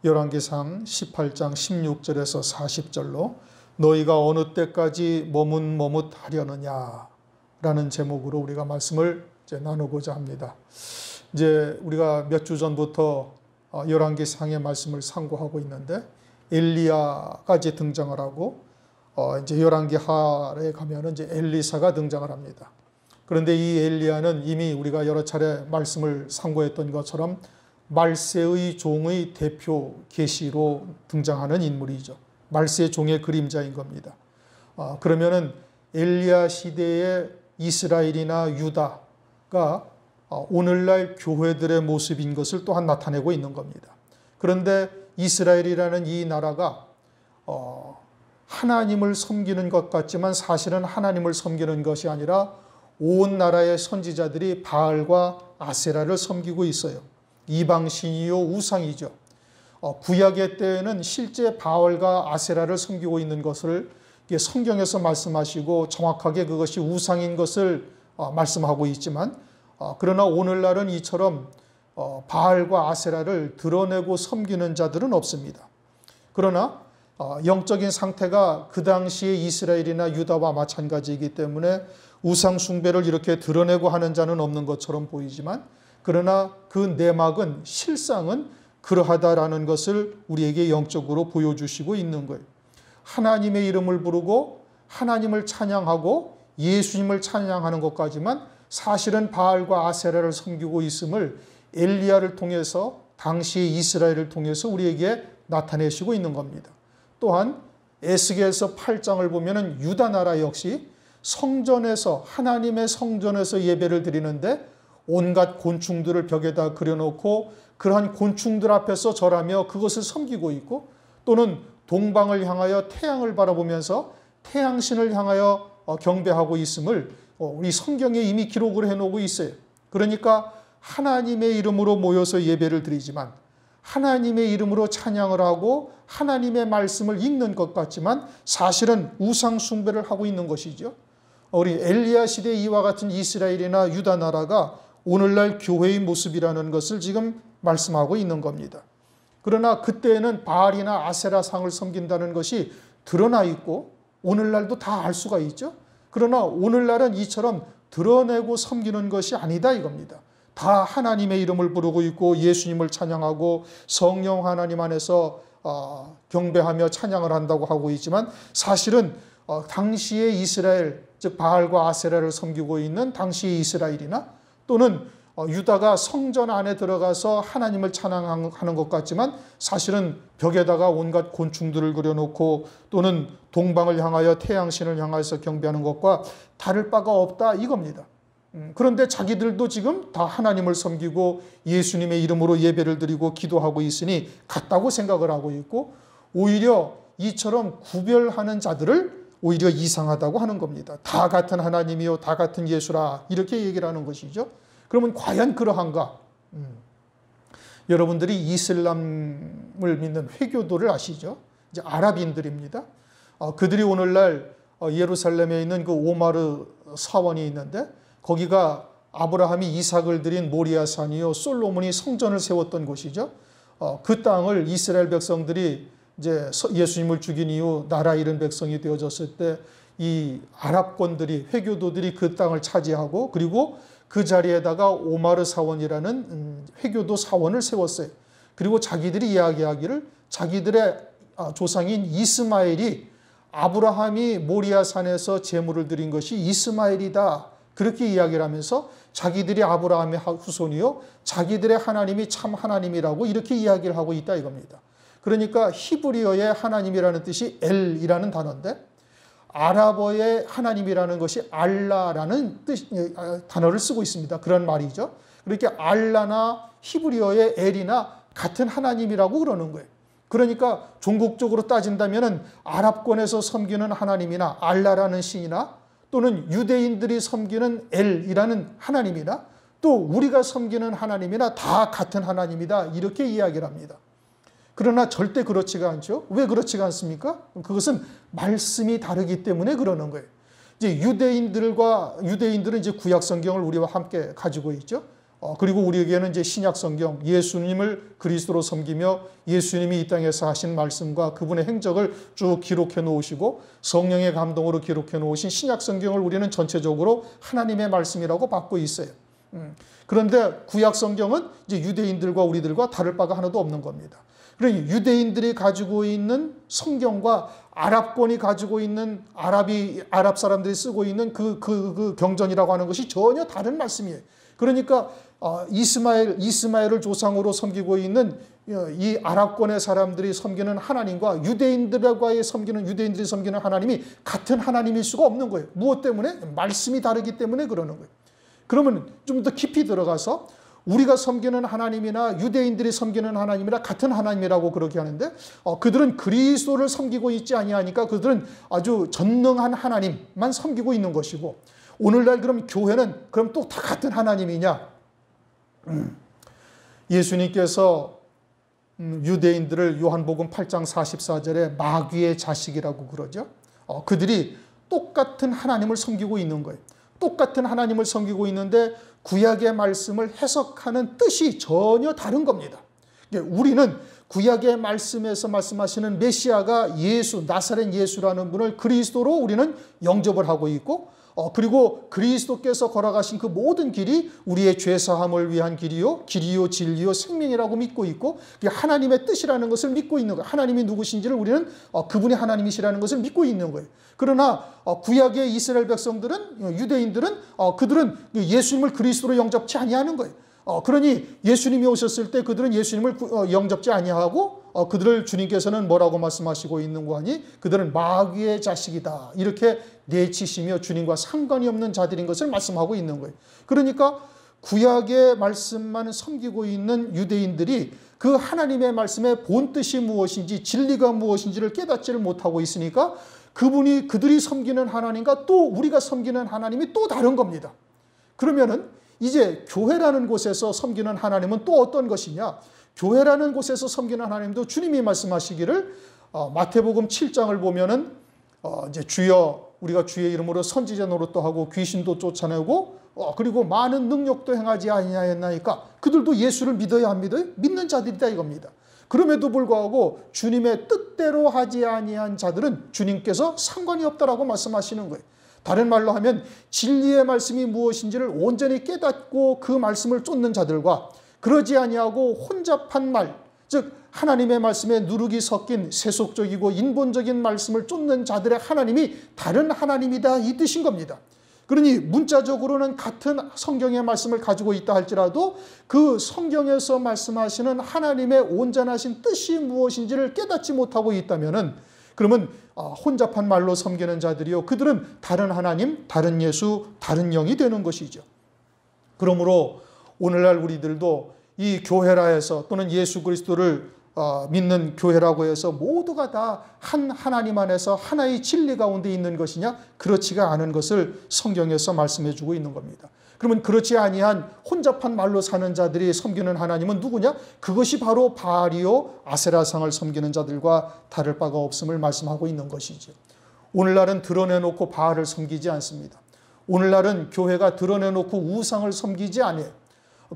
열왕기상 18장 16절에서 40절로 너희가 어느 때까지 머뭇머뭇하려느냐 라는 제목으로 우리가 말씀을 이제 나누고자 합니다. 이제 우리가 몇 주 전부터 열왕기상의 말씀을 상고하고 있는데 엘리야가 이제 등장을 하고 이제 열왕기하에 가면은 이제 엘리사가 등장을 합니다. 그런데 이 엘리야는 이미 우리가 여러 차례 말씀을 상고했던 것처럼 말세의 종의 대표 계시로 등장하는 인물이죠. 말세 종의 그림자인 겁니다. 그러면은 엘리야 시대의 이스라엘이나 유다가 오늘날 교회들의 모습인 것을 또한 나타내고 있는 겁니다. 그런데 이스라엘이라는 이 나라가 하나님을 섬기는 것 같지만 사실은 하나님을 섬기는 것이 아니라 온 나라의 선지자들이 바알과 아세라를 섬기고 있어요. 이방신이요 우상이죠. 구약의 때에는 실제 바알과 아세라를 섬기고 있는 것을 성경에서 말씀하시고 정확하게 그것이 우상인 것을 말씀하고 있지만 그러나 오늘날은 이처럼 바알과 아세라를 드러내고 섬기는 자들은 없습니다. 그러나 영적인 상태가 그 당시의 이스라엘이나 유다와 마찬가지이기 때문에 우상 숭배를 이렇게 드러내고 하는 자는 없는 것처럼 보이지만 그러나 그 내막은 실상은 그러하다라는 것을 우리에게 영적으로 보여주시고 있는 거예요. 하나님의 이름을 부르고 하나님을 찬양하고 예수님을 찬양하는 것까지만 사실은 바알과 아세라를 섬기고 있음을 엘리야를 통해서 당시의 이스라엘을 통해서 우리에게 나타내시고 있는 겁니다. 또한 에스겔서 8장을 보면은 유다 나라 역시 성전에서 하나님의 성전에서 예배를 드리는데 온갖 곤충들을 벽에다 그려놓고 그러한 곤충들 앞에서 절하며 그것을 섬기고 있고 또는 동방을 향하여 태양을 바라보면서 태양신을 향하여 경배하고 있음을 우리 성경에 이미 기록을 해놓고 있어요. 그러니까 하나님의 이름으로 모여서 예배를 드리지만 하나님의 이름으로 찬양을 하고 하나님의 말씀을 읽는 것 같지만 사실은 우상 숭배를 하고 있는 것이죠. 우리 엘리야 시대 이와 같은 이스라엘이나 유다 나라가 오늘날 교회의 모습이라는 것을 지금 말씀하고 있는 겁니다. 그러나 그때에는 바알이나 아세라 상을 섬긴다는 것이 드러나 있고 오늘날도 다 알 수가 있죠. 그러나 오늘날은 이처럼 드러내고 섬기는 것이 아니다 이겁니다. 다 하나님의 이름을 부르고 있고 예수님을 찬양하고 성령 하나님 안에서 경배하며 찬양을 한다고 하고 있지만 사실은 당시의 이스라엘 즉 바알과 아세라를 섬기고 있는 당시의 이스라엘이나 또는 유다가 성전 안에 들어가서 하나님을 찬양하는 것 같지만 사실은 벽에다가 온갖 곤충들을 그려놓고 또는 동방을 향하여 태양신을 향해서 경배하는 것과 다를 바가 없다 이겁니다. 그런데 자기들도 지금 다 하나님을 섬기고 예수님의 이름으로 예배를 드리고 기도하고 있으니 같다고 생각을 하고 있고 오히려 이처럼 구별하는 자들을 오히려 이상하다고 하는 겁니다. 다 같은 하나님이요 다 같은 예수라 이렇게 얘기를 하는 것이죠. 그러면 과연 그러한가? 여러분들이 이슬람을 믿는 회교도를 아시죠? 이제 아랍인들입니다. 그들이 오늘날 예루살렘에 있는 그 오마르 사원이 있는데 거기가 아브라함이 이삭을 드린 모리아산이요 솔로몬이 성전을 세웠던 곳이죠. 그 땅을 이스라엘 백성들이 이제 예수님을 죽인 이후 나라 잃은 백성이 되어졌을 때 이 아랍권들이 회교도들이 그 땅을 차지하고 그리고 그 자리에다가 오마르 사원이라는 회교도 사원을 세웠어요. 그리고 자기들이 이야기하기를 자기들의 조상인 이스마엘이 아브라함이 모리아산에서 제물을 드린 것이 이스마엘이다. 그렇게 이야기를 하면서 자기들이 아브라함의 후손이요 자기들의 하나님이 참 하나님이라고 이렇게 이야기를 하고 있다 이겁니다. 그러니까 히브리어의 하나님이라는 뜻이 엘이라는 단어인데 아랍어의 하나님이라는 것이 알라라는 단어를 쓰고 있습니다. 그런 말이죠. 그렇게 알라나 히브리어의 엘이나 같은 하나님이라고 그러는 거예요. 그러니까 종국적으로 따진다면 아랍권에서 섬기는 하나님이나 알라라는 신이나 또는 유대인들이 섬기는 엘이라는 하나님이나 또 우리가 섬기는 하나님이나 다 같은 하나님이다 이렇게 이야기를 합니다. 그러나 절대 그렇지가 않죠. 왜 그렇지가 않습니까? 그것은 말씀이 다르기 때문에 그러는 거예요. 이제 유대인들은 이제 구약 성경을 우리와 함께 가지고 있죠. 그리고 우리에게는 이제 신약 성경, 예수님을 그리스도로 섬기며 예수님이 이 땅에서 하신 말씀과 그분의 행적을 쭉 기록해 놓으시고 성령의 감동으로 기록해 놓으신 신약 성경을 우리는 전체적으로 하나님의 말씀이라고 받고 있어요. 그런데 구약 성경은 이제 유대인들과 우리들과 다를 바가 하나도 없는 겁니다. 그러니 유대인들이 가지고 있는 성경과 아랍권이 가지고 있는 아랍 사람들이 쓰고 있는 그 경전이라고 하는 것이 전혀 다른 말씀이에요. 그러니까 이스마엘을 조상으로 섬기고 있는 이 아랍권의 사람들이 섬기는 하나님과 유대인들이 섬기는 하나님이 같은 하나님일 수가 없는 거예요. 무엇 때문에? 말씀이 다르기 때문에 그러는 거예요. 그러면 좀 더 깊이 들어가서 우리가 섬기는 하나님이나 유대인들이 섬기는 하나님이나 같은 하나님이라고 그렇게 하는데 그들은 그리스도를 섬기고 있지 아니하니까 그들은 아주 전능한 하나님만 섬기고 있는 것이고 오늘날 그럼 교회는 그럼 또 다 같은 하나님이냐? 예수님께서 유대인들을 요한복음 8장 44절에 마귀의 자식이라고 그러죠. 그들이 똑같은 하나님을 섬기고 있는 거예요. 똑같은 하나님을 섬기고 있는데 구약의 말씀을 해석하는 뜻이 전혀 다른 겁니다. 우리는 구약의 말씀에서 말씀하시는 메시아가 예수, 나사렛 예수라는 분을 그리스도로 우리는 영접을 하고 있고 그리고 그리스도께서 걸어가신 그 모든 길이 우리의 죄사함을 위한 길이요 진리요 생명이라고 믿고 있고 하나님의 뜻이라는 것을 믿고 있는 거예요. 하나님이 누구신지를 우리는 그분이 하나님이시라는 것을 믿고 있는 거예요. 그러나 구약의 이스라엘 백성들은 유대인들은 그들은 예수님을 그리스도로 영접치 아니하는 거예요. 그러니 예수님이 오셨을 때 그들은 예수님을 영접지 아니하고 그들을 주님께서는 뭐라고 말씀하시고 있는 거 아니? 그들은 마귀의 자식이다. 이렇게 내치시며 주님과 상관이 없는 자들인 것을 말씀하고 있는 거예요. 그러니까 구약의 말씀만 섬기고 있는 유대인들이 그 하나님의 말씀의 본뜻이 무엇인지 진리가 무엇인지를 깨닫지를 못하고 있으니까 그들이 섬기는 하나님과 또 우리가 섬기는 하나님이 또 다른 겁니다. 그러면은 이제 교회라는 곳에서 섬기는 하나님은 또 어떤 것이냐? 교회라는 곳에서 섬기는 하나님도 주님이 말씀하시기를 마태복음 7장을 보면은 이제 우리가 주의 이름으로 선지자 노릇도 하고 귀신도 쫓아내고 그리고 많은 능력도 행하지 아니하였나이까 그들도 예수를 믿어야 합니다. 믿는 자들이다 이겁니다. 그럼에도 불구하고 주님의 뜻대로 하지 아니한 자들은 주님께서 상관이 없다라고 말씀하시는 거예요. 다른 말로 하면 진리의 말씀이 무엇인지를 온전히 깨닫고 그 말씀을 쫓는 자들과 그러지 아니하고 혼잡한 말, 즉 하나님의 말씀에 누룩이 섞인 세속적이고 인본적인 말씀을 쫓는 자들의 하나님이 다른 하나님이다 이 뜻인 겁니다. 그러니 문자적으로는 같은 성경의 말씀을 가지고 있다 할지라도 그 성경에서 말씀하시는 하나님의 온전하신 뜻이 무엇인지를 깨닫지 못하고 있다면은 그러면 혼잡한 말로 섬기는 자들이요 그들은 다른 하나님, 다른 예수, 다른 영이 되는 것이죠. 그러므로 오늘날 우리들도 이 교회라 해서 또는 예수 그리스도를 믿는 교회라고 해서 모두가 다 한 하나님 안에서 하나의 진리 가운데 있는 것이냐? 그렇지가 않은 것을 성경에서 말씀해 주고 있는 겁니다. 그러면 그렇지 아니한 혼잡한 말로 사는 자들이 섬기는 하나님은 누구냐? 그것이 바로 바알이요 아세라상을 섬기는 자들과 다를 바가 없음을 말씀하고 있는 것이죠. 오늘날은 드러내놓고 바알을 섬기지 않습니다. 오늘날은 교회가 드러내놓고 우상을 섬기지 않아요.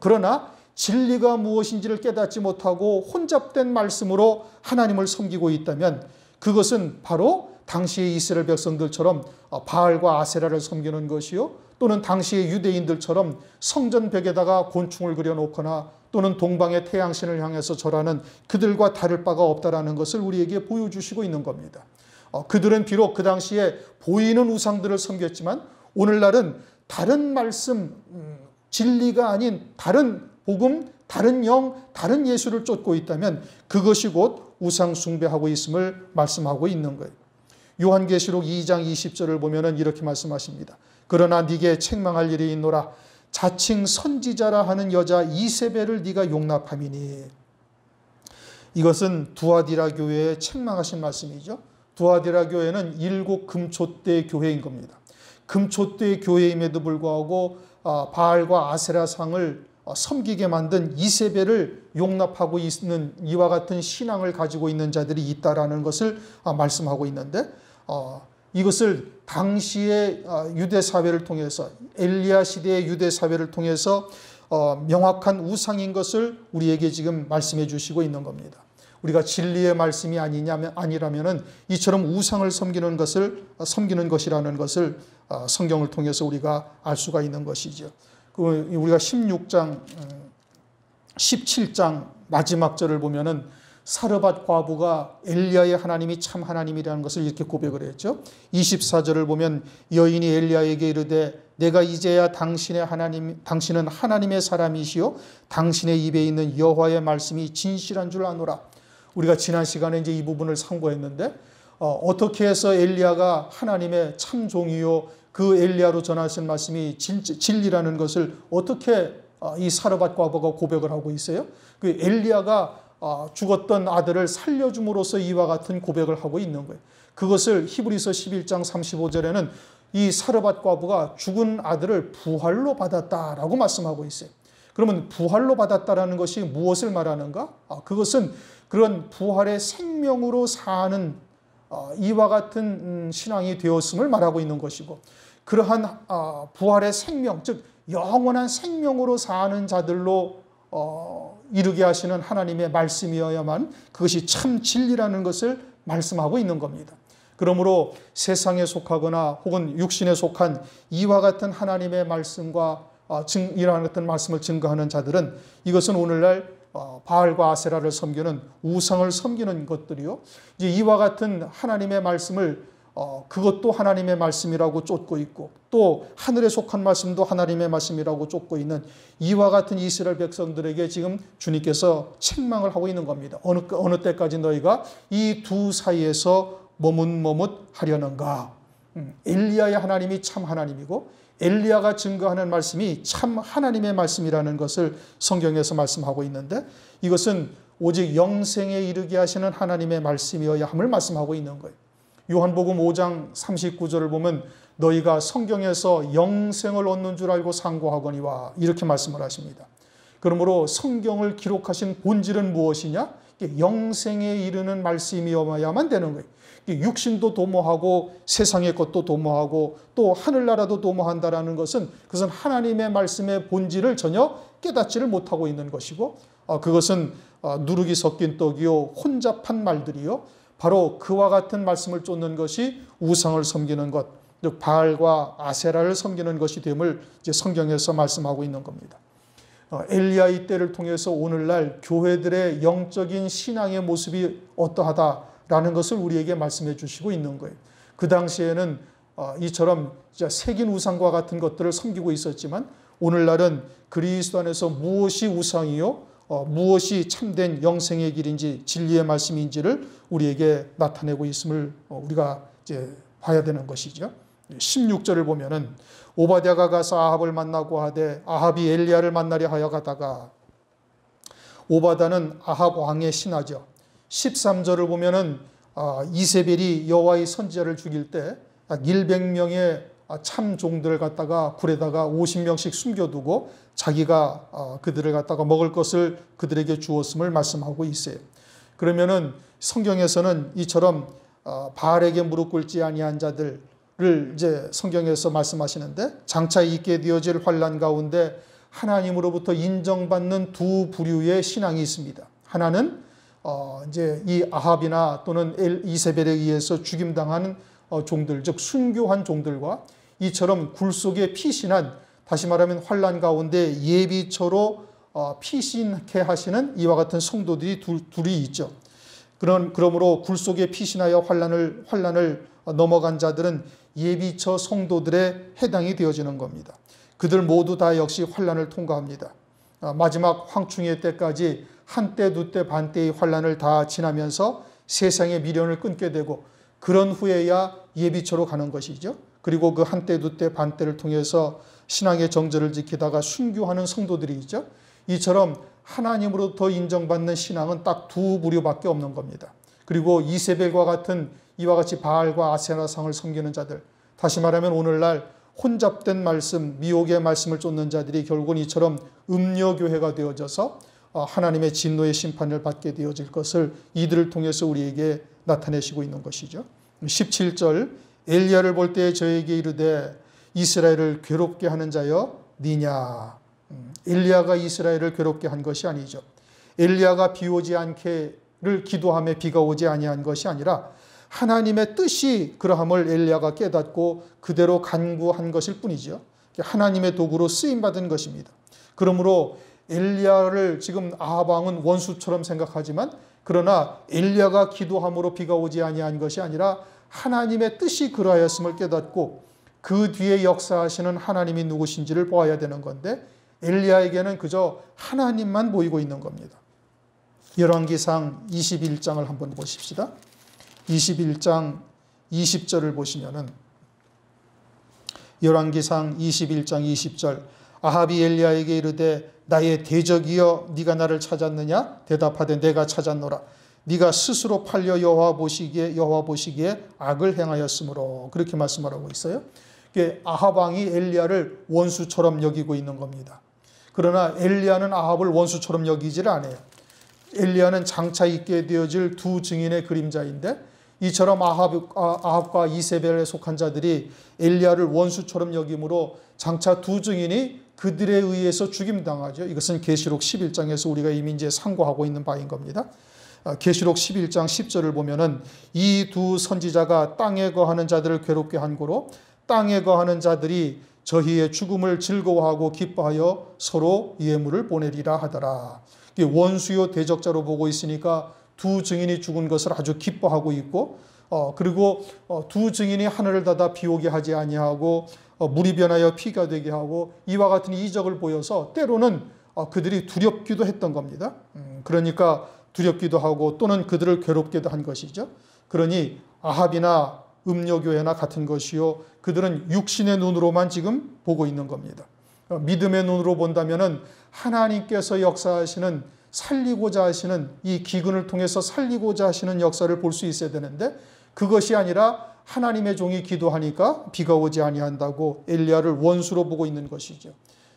그러나 진리가 무엇인지를 깨닫지 못하고 혼잡된 말씀으로 하나님을 섬기고 있다면 그것은 바로 당시의 이스라엘 백성들처럼 바알과 아세라를 섬기는 것이요 또는 당시의 유대인들처럼 성전 벽에다가 곤충을 그려놓거나 또는 동방의 태양신을 향해서 절하는 그들과 다를 바가 없다라는 것을 우리에게 보여주시고 있는 겁니다. 그들은 비록 그 당시에 보이는 우상들을 섬겼지만 오늘날은 다른 말씀, 진리가 아닌 다른 복음, 다른 영, 다른 예수를 쫓고 있다면 그것이 곧 우상 숭배하고 있음을 말씀하고 있는 거예요. 요한계시록 2장 20절을 보면 이렇게 말씀하십니다. 그러나 네게 책망할 일이 있노라. 자칭 선지자라 하는 여자 이세벨을 네가 용납함이니. 이것은 두아디라 교회에 책망하신 말씀이죠. 두아디라 교회는 7 금초대 교회인 겁니다. 금초대 교회임에도 불구하고 바알과 아세라상을 섬기게 만든 이세벨을 용납하고 있는 이와 같은 신앙을 가지고 있는 자들이 있다라는 것을 말씀하고 있는데 이것을 당시의 유대 사회를 통해서 엘리야 시대의 유대 사회를 통해서 명확한 우상인 것을 우리에게 지금 말씀해 주시고 있는 겁니다. 우리가 진리의 말씀이 아니라면은 이처럼 우상을 섬기는 것이라는 것을 성경을 통해서 우리가 알 수가 있는 것이죠. 우리가 16장, 17장 마지막 절을 보면은 사르밧 과부가 엘리야의 하나님이 참 하나님이라는 것을 이렇게 고백을 했죠. 24절을 보면 여인이 엘리야에게 이르되 내가 이제야 당신은 하나님의 사람이시요 당신의 입에 있는 여호와의 말씀이 진실한 줄 아노라. 우리가 지난 시간에 이제 이 부분을 상고했는데 어떻게 해서 엘리야가 하나님의 참 종이요 그 엘리야로 전하신 말씀이 진리라는 것을 어떻게 이 사르밧 과부가 고백을 하고 있어요? 그 엘리야가 죽었던 아들을 살려줌으로써 이와 같은 고백을 하고 있는 거예요. 그것을 히브리서 11장 35절에는 이 사르밧 과부가 죽은 아들을 부활로 받았다라고 말씀하고 있어요. 그러면 부활로 받았다라는 것이 무엇을 말하는가? 그것은 그런 부활의 생명으로 사는 이와 같은 신앙이 되었음을 말하고 있는 것이고, 그러한 부활의 생명, 즉 영원한 생명으로 사는 자들로 이르게 하시는 하나님의 말씀이어야만 그것이 참 진리라는 것을 말씀하고 있는 겁니다. 그러므로 세상에 속하거나 혹은 육신에 속한 이와 같은 하나님의 말씀과 이러한 같은 말씀을 증거하는 자들은 이것은 오늘날 바알과 아세라를 섬기는 우상을 섬기는 것들이요, 이제 이와 같은 하나님의 말씀을 그것도 하나님의 말씀이라고 쫓고 있고 또 하늘에 속한 말씀도 하나님의 말씀이라고 쫓고 있는 이와 같은 이스라엘 백성들에게 지금 주님께서 책망을 하고 있는 겁니다. 어느 때까지 너희가 이 두 사이에서 머뭇머뭇하려는가? 엘리야의 하나님이 참 하나님이고 엘리야가 증거하는 말씀이 참 하나님의 말씀이라는 것을 성경에서 말씀하고 있는데, 이것은 오직 영생에 이르게 하시는 하나님의 말씀이어야 함을 말씀하고 있는 거예요. 요한복음 5장 39절을 보면 너희가 성경에서 영생을 얻는 줄 알고 상고하거니와 이렇게 말씀을 하십니다. 그러므로 성경을 기록하신 본질은 무엇이냐? 영생에 이르는 말씀이어야만 되는 거예요. 육신도 도모하고 세상의 것도 도모하고 또 하늘나라도 도모한다라는 것은 그것은 하나님의 말씀의 본질을 전혀 깨닫지를 못하고 있는 것이고, 그것은 누룩이 섞인 떡이요 혼잡한 말들이요, 바로 그와 같은 말씀을 쫓는 것이 우상을 섬기는 것, 즉 바알과 아세라를 섬기는 것이 됨을 이제 성경에서 말씀하고 있는 겁니다. 엘리야의 때를 통해서 오늘날 교회들의 영적인 신앙의 모습이 어떠하다라는 것을 우리에게 말씀해 주시고 있는 거예요. 그 당시에는 이처럼 새긴 우상과 같은 것들을 섬기고 있었지만 오늘날은 그리스도 안에서 무엇이 우상이요 무엇이 참된 영생의 길인지 진리의 말씀인지를 우리에게 나타내고 있음을 우리가 이제 봐야 되는 것이죠. 16절을 보면은 오바댜가 가서 아합을 만나고 하되 아합이 엘리야를 만나려 하여 가다가, 오바다는 아합 왕의 신하죠. 13절을 보면은 이세벨이 여호와의 선지자를 죽일 때 100명의 참 종들을 갖다가 굴에다가 50명씩 숨겨두고 자기가 그들을 갖다가 먹을 것을 그들에게 주었음을 말씀하고 있어요. 그러면은 성경에서는 이처럼 바알에게 무릎 꿇지 아니한 자들을 이제 성경에서 말씀하시는데, 장차 있게 되어질 환난 가운데 하나님으로부터 인정받는 두 부류의 신앙이 있습니다. 하나는 이제 이 아합이나 또는 이세벨에 의해서 죽임당한 종들, 즉 순교한 종들과 이처럼 굴 속에 피신한, 다시 말하면 환난 가운데 예비처로 피신케 하시는 이와 같은 성도들이 둘이 있죠. 그러므로 굴 속에 피신하여 환난을 넘어간 자들은 예비처 성도들에 해당이 되어지는 겁니다. 그들 모두 다 역시 환난을 통과합니다. 마지막 황충의 때까지 한때 두때 반때의 환난을 다 지나면서 세상의 미련을 끊게 되고, 그런 후에야 예비처로 가는 것이죠. 그리고 그 한때 두때 반때를 통해서 신앙의 정절을 지키다가 순교하는 성도들이 있죠. 이처럼 하나님으로부터 인정받는 신앙은 딱 두 부류밖에 없는 겁니다. 그리고 이세벨과 같은 이와 같이 바알과 아세라상을 섬기는 자들, 다시 말하면 오늘날 혼잡된 말씀, 미혹의 말씀을 쫓는 자들이 결국은 이처럼 음녀교회가 되어져서 하나님의 진노의 심판을 받게 되어질 것을 이들을 통해서 우리에게 나타내시고 있는 것이죠. 17절, 엘리야를 볼 때 저에게 이르되 이스라엘을 괴롭게 하는 자여 니냐. 엘리야가 이스라엘을 괴롭게 한 것이 아니죠. 엘리야가 비 오지 않게를 기도하며 비가 오지 아니한 것이 아니라 하나님의 뜻이 그러함을 엘리야가 깨닫고 그대로 간구한 것일 뿐이죠. 하나님의 도구로 쓰임받은 것입니다. 그러므로 엘리야를 지금 아합 왕은 원수처럼 생각하지만 그러나 엘리야가 기도함으로 비가 오지 아니한 것이 아니라 하나님의 뜻이 그러하였음을 깨닫고 그 뒤에 역사하시는 하나님이 누구신지를 보아야 되는 건데 엘리야에게는 그저 하나님만 보이고 있는 겁니다. 열왕기상 21장을 한번 보십시다. 21장 20절을 보시면은 열왕기상 21장 20절 아합이 엘리야에게 이르되 나의 대적이여 네가 나를 찾았느냐? 대답하되 내가 찾았노라. 네가 스스로 팔려 여호와 보시기에 악을 행하였으므로 그렇게 말씀하고 있어요. 아합 왕이 엘리야를 원수처럼 여기고 있는 겁니다. 그러나 엘리야는 아합을 원수처럼 여기지를 않아요. 엘리야는 장차 있게 되어질 두 증인의 그림자인데 이처럼 아합과 이세벨에 속한 자들이 엘리야를 원수처럼 여김으로 장차 두 증인이 그들에 의해서 죽임당하죠. 이것은 계시록 11장에서 우리가 이미 이제 상고하고 있는 바인 겁니다. 계시록 11장 10절을 보면은 이 두 선지자가 땅에 거하는 자들을 괴롭게 한 고로 땅에 거하는 자들이 저희의 죽음을 즐거워하고 기뻐하여 서로 예물을 보내리라 하더라. 원수요 대적자로 보고 있으니까 두 증인이 죽은 것을 아주 기뻐하고 있고 그리고 두 증인이 하늘을 닫아 비오게 하지 아니하고 물이 변하여 피가 되게 하고 이와 같은 이적을 보여서 때로는 그들이 두렵기도 했던 겁니다. 그러니까 두렵기도 하고 또는 그들을 괴롭게도 한 것이죠. 그러니 아합이나 음료교회나 같은 것이요. 그들은 육신의 눈으로만 지금 보고 있는 겁니다. 믿음의 눈으로 본다면은 하나님께서 역사하시는 살리고자 하시는 이 기근을 통해서 살리고자 하시는 역사를 볼 수 있어야 되는데 그것이 아니라 하나님의 종이 기도하니까 비가 오지 아니한다고 엘리야를 원수로 보고 있는 것이죠.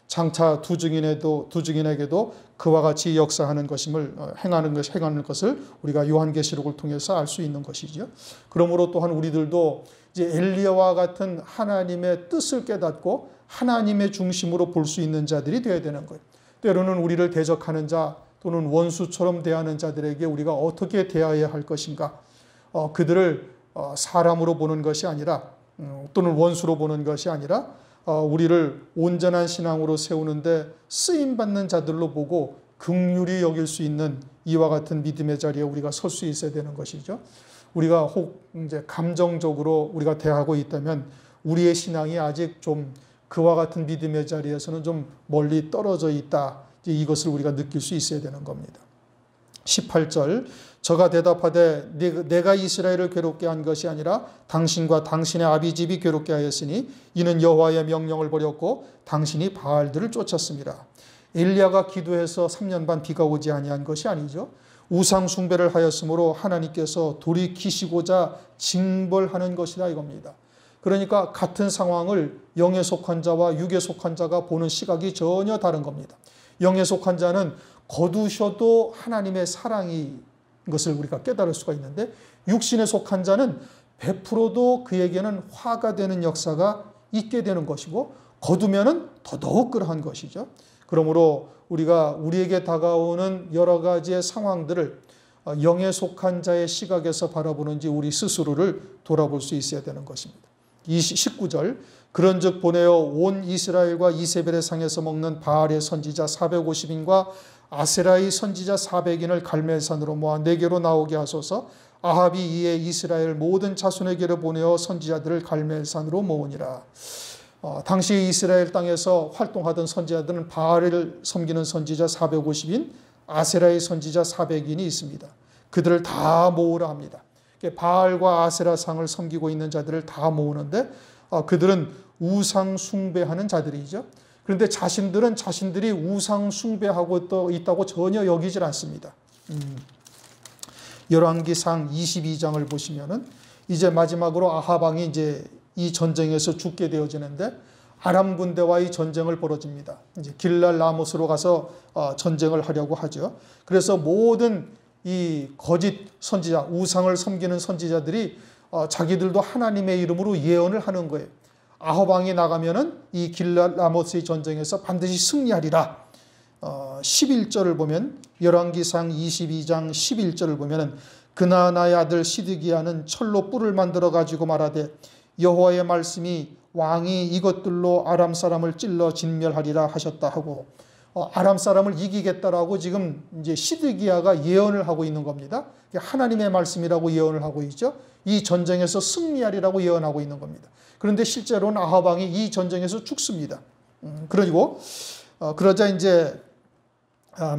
장차 두 증인에게도 그와 같이 역사하는 것임을 행하는 것을 우리가 요한계시록을 통해서 알 수 있는 것이죠. 그러므로 또한 우리들도 이제 엘리야와 같은 하나님의 뜻을 깨닫고 하나님의 중심으로 볼 수 있는 자들이 되어야 되는 거예요. 때로는 우리를 대적하는 자 또는 원수처럼 대하는 자들에게 우리가 어떻게 대해야 할 것인가? 그들을 사람으로 보는 것이 아니라 또는 원수로 보는 것이 아니라 우리를 온전한 신앙으로 세우는데 쓰임받는 자들로 보고 긍휼히 여길 수 있는 이와 같은 믿음의 자리에 우리가 설 수 있어야 되는 것이죠. 우리가 혹 이제 감정적으로 우리가 대하고 있다면 우리의 신앙이 아직 좀 그와 같은 믿음의 자리에서는 좀 멀리 떨어져 있다. 이것을 우리가 느낄 수 있어야 되는 겁니다. 18절 저가 대답하되 내가 이스라엘을 괴롭게 한 것이 아니라 당신과 당신의 아비집이 괴롭게 하였으니 이는 여호와의 명령을 버렸고 당신이 바알들을 쫓았습니다. 엘리야가 기도해서 3년 반 비가 오지 아니한 것이 아니죠. 우상 숭배를 하였으므로 하나님께서 돌이키시고자 징벌하는 것이다 이겁니다. 그러니까 같은 상황을 영에 속한 자와 육에 속한 자가 보는 시각이 전혀 다른 겁니다. 영에 속한 자는 거두셔도 하나님의 사랑이 것을 우리가 깨달을 수가 있는데 육신에 속한 자는 베풀어도 그에게는 화가 되는 역사가 있게 되는 것이고 거두면은 더더욱 그러한 것이죠. 그러므로 우리가 우리에게 다가오는 여러 가지의 상황들을 영에 속한 자의 시각에서 바라보는지 우리 스스로를 돌아볼 수 있어야 되는 것입니다. 19절 그런즉 보내어 온 이스라엘과 이세벨의 상에서 먹는 바알의 선지자 450인과 아세라의 선지자 400인을 갈멜산으로 모아 내게로 나오게 하소서. 아합이 이에 이스라엘 모든 자손에게로 보내어 선지자들을 갈멜산으로 모으니라. 당시 이스라엘 땅에서 활동하던 선지자들은 바알을 섬기는 선지자 450인, 아세라의 선지자 400인이 있습니다. 그들을 다 모으라 합니다. 바알과 아세라상을 섬기고 있는 자들을 다 모으는데 그들은 우상 숭배하는 자들이죠. 그런데 자신들은 자신들이 우상 숭배하고 있다고 전혀 여기질 않습니다. 열왕기상 22장을 보시면은 이제 마지막으로 아합 왕이 이제 이 전쟁에서 죽게 되어지는데 아람 군대와의 전쟁을 벌어집니다. 이제 길랄 라모스로 가서 전쟁을 하려고 하죠. 그래서 모든 이 거짓 선지자, 우상을 섬기는 선지자들이 자기들도 하나님의 이름으로 예언을 하는 거예요. 아합 왕이 나가면은 이 길랏 라모스의 전쟁에서 반드시 승리하리라. 11절을 보면 열왕기상 22장 11절을 보면은 그나나의 아들 시드기야는 철로 뿔을 만들어 가지고 말하되 여호와의 말씀이 왕이 이것들로 아람 사람을 찔러 진멸하리라 하셨다 하고 아람 사람을 이기겠다라고 지금 이제 시드기야가 예언을 하고 있는 겁니다. 하나님의 말씀이라고 예언을 하고 있죠. 이 전쟁에서 승리하리라고 예언하고 있는 겁니다. 그런데 실제로는 아합 왕이 이 전쟁에서 죽습니다. 그리고 그러자 이제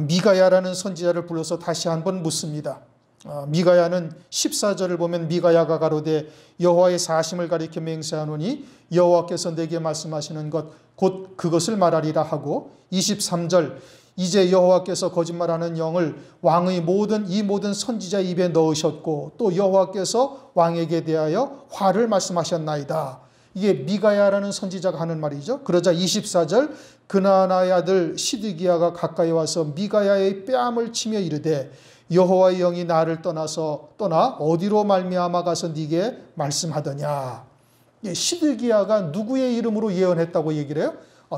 미가야라는 선지자를 불러서 다시 한번 묻습니다. 미가야는 14절을 보면 미가야가 가로되 여호와의 사심을 가리켜 맹세하노니 여호와께서 내게 말씀하시는 것 곧 그것을 말하리라 하고 23절 이제 여호와께서 거짓말하는 영을 왕의 모든 선지자 입에 넣으셨고 또 여호와께서 왕에게 대하여 화를 말씀하셨나이다. 이게 미가야라는 선지자가 하는 말이죠. 그러자 24절 그나나의 아들 시드기야가 가까이 와서 미가야의 뺨을 치며 이르되 여호와의 영이 나를 떠나 어디로 말미암아 가서 네게 말씀하더냐. 시드기야가 누구의 이름으로 예언했다고 얘기를 해요?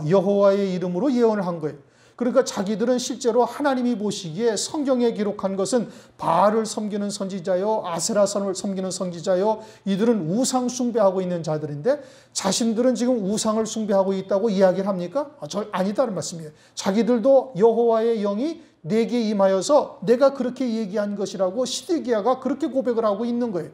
여호와의 이름으로 예언을 한 거예요. 그러니까 자기들은 실제로 하나님이 보시기에 성경에 기록한 것은 바알을 섬기는 선지자요, 아세라선을 섬기는 선지자요, 이들은 우상 숭배하고 있는 자들인데 자신들은 지금 우상을 숭배하고 있다고 이야기를 합니까? 아니다는 말씀이에요. 자기들도 여호와의 영이 내게 임하여서 내가 그렇게 얘기한 것이라고 시드기야가 그렇게 고백을 하고 있는 거예요.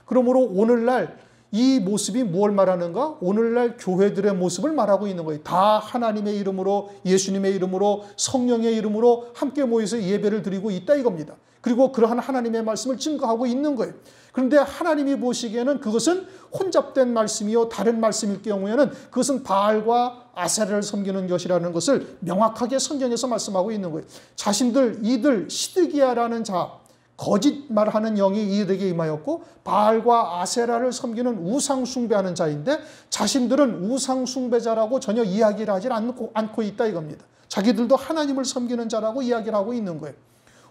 그러므로 오늘날 이 모습이 뭘 말하는가? 오늘날 교회들의 모습을 말하고 있는 거예요. 다 하나님의 이름으로, 예수님의 이름으로, 성령의 이름으로 함께 모여서 예배를 드리고 있다 이겁니다. 그리고 그러한 하나님의 말씀을 증거하고 있는 거예요. 그런데 하나님이 보시기에는 그것은 혼잡된 말씀이요 다른 말씀일 경우에는 그것은 바알과 아세라를 섬기는 것이라는 것을 명확하게 성경에서 말씀하고 있는 거예요. 이들 시드기야라는 자, 거짓말하는 영이 이들에게 임하였고 바알과 아세라를 섬기는 우상 숭배하는 자인데 자신들은 우상 숭배자라고 전혀 이야기를 하지 않고 있다 이겁니다. 자기들도 하나님을 섬기는 자라고 이야기를 하고 있는 거예요.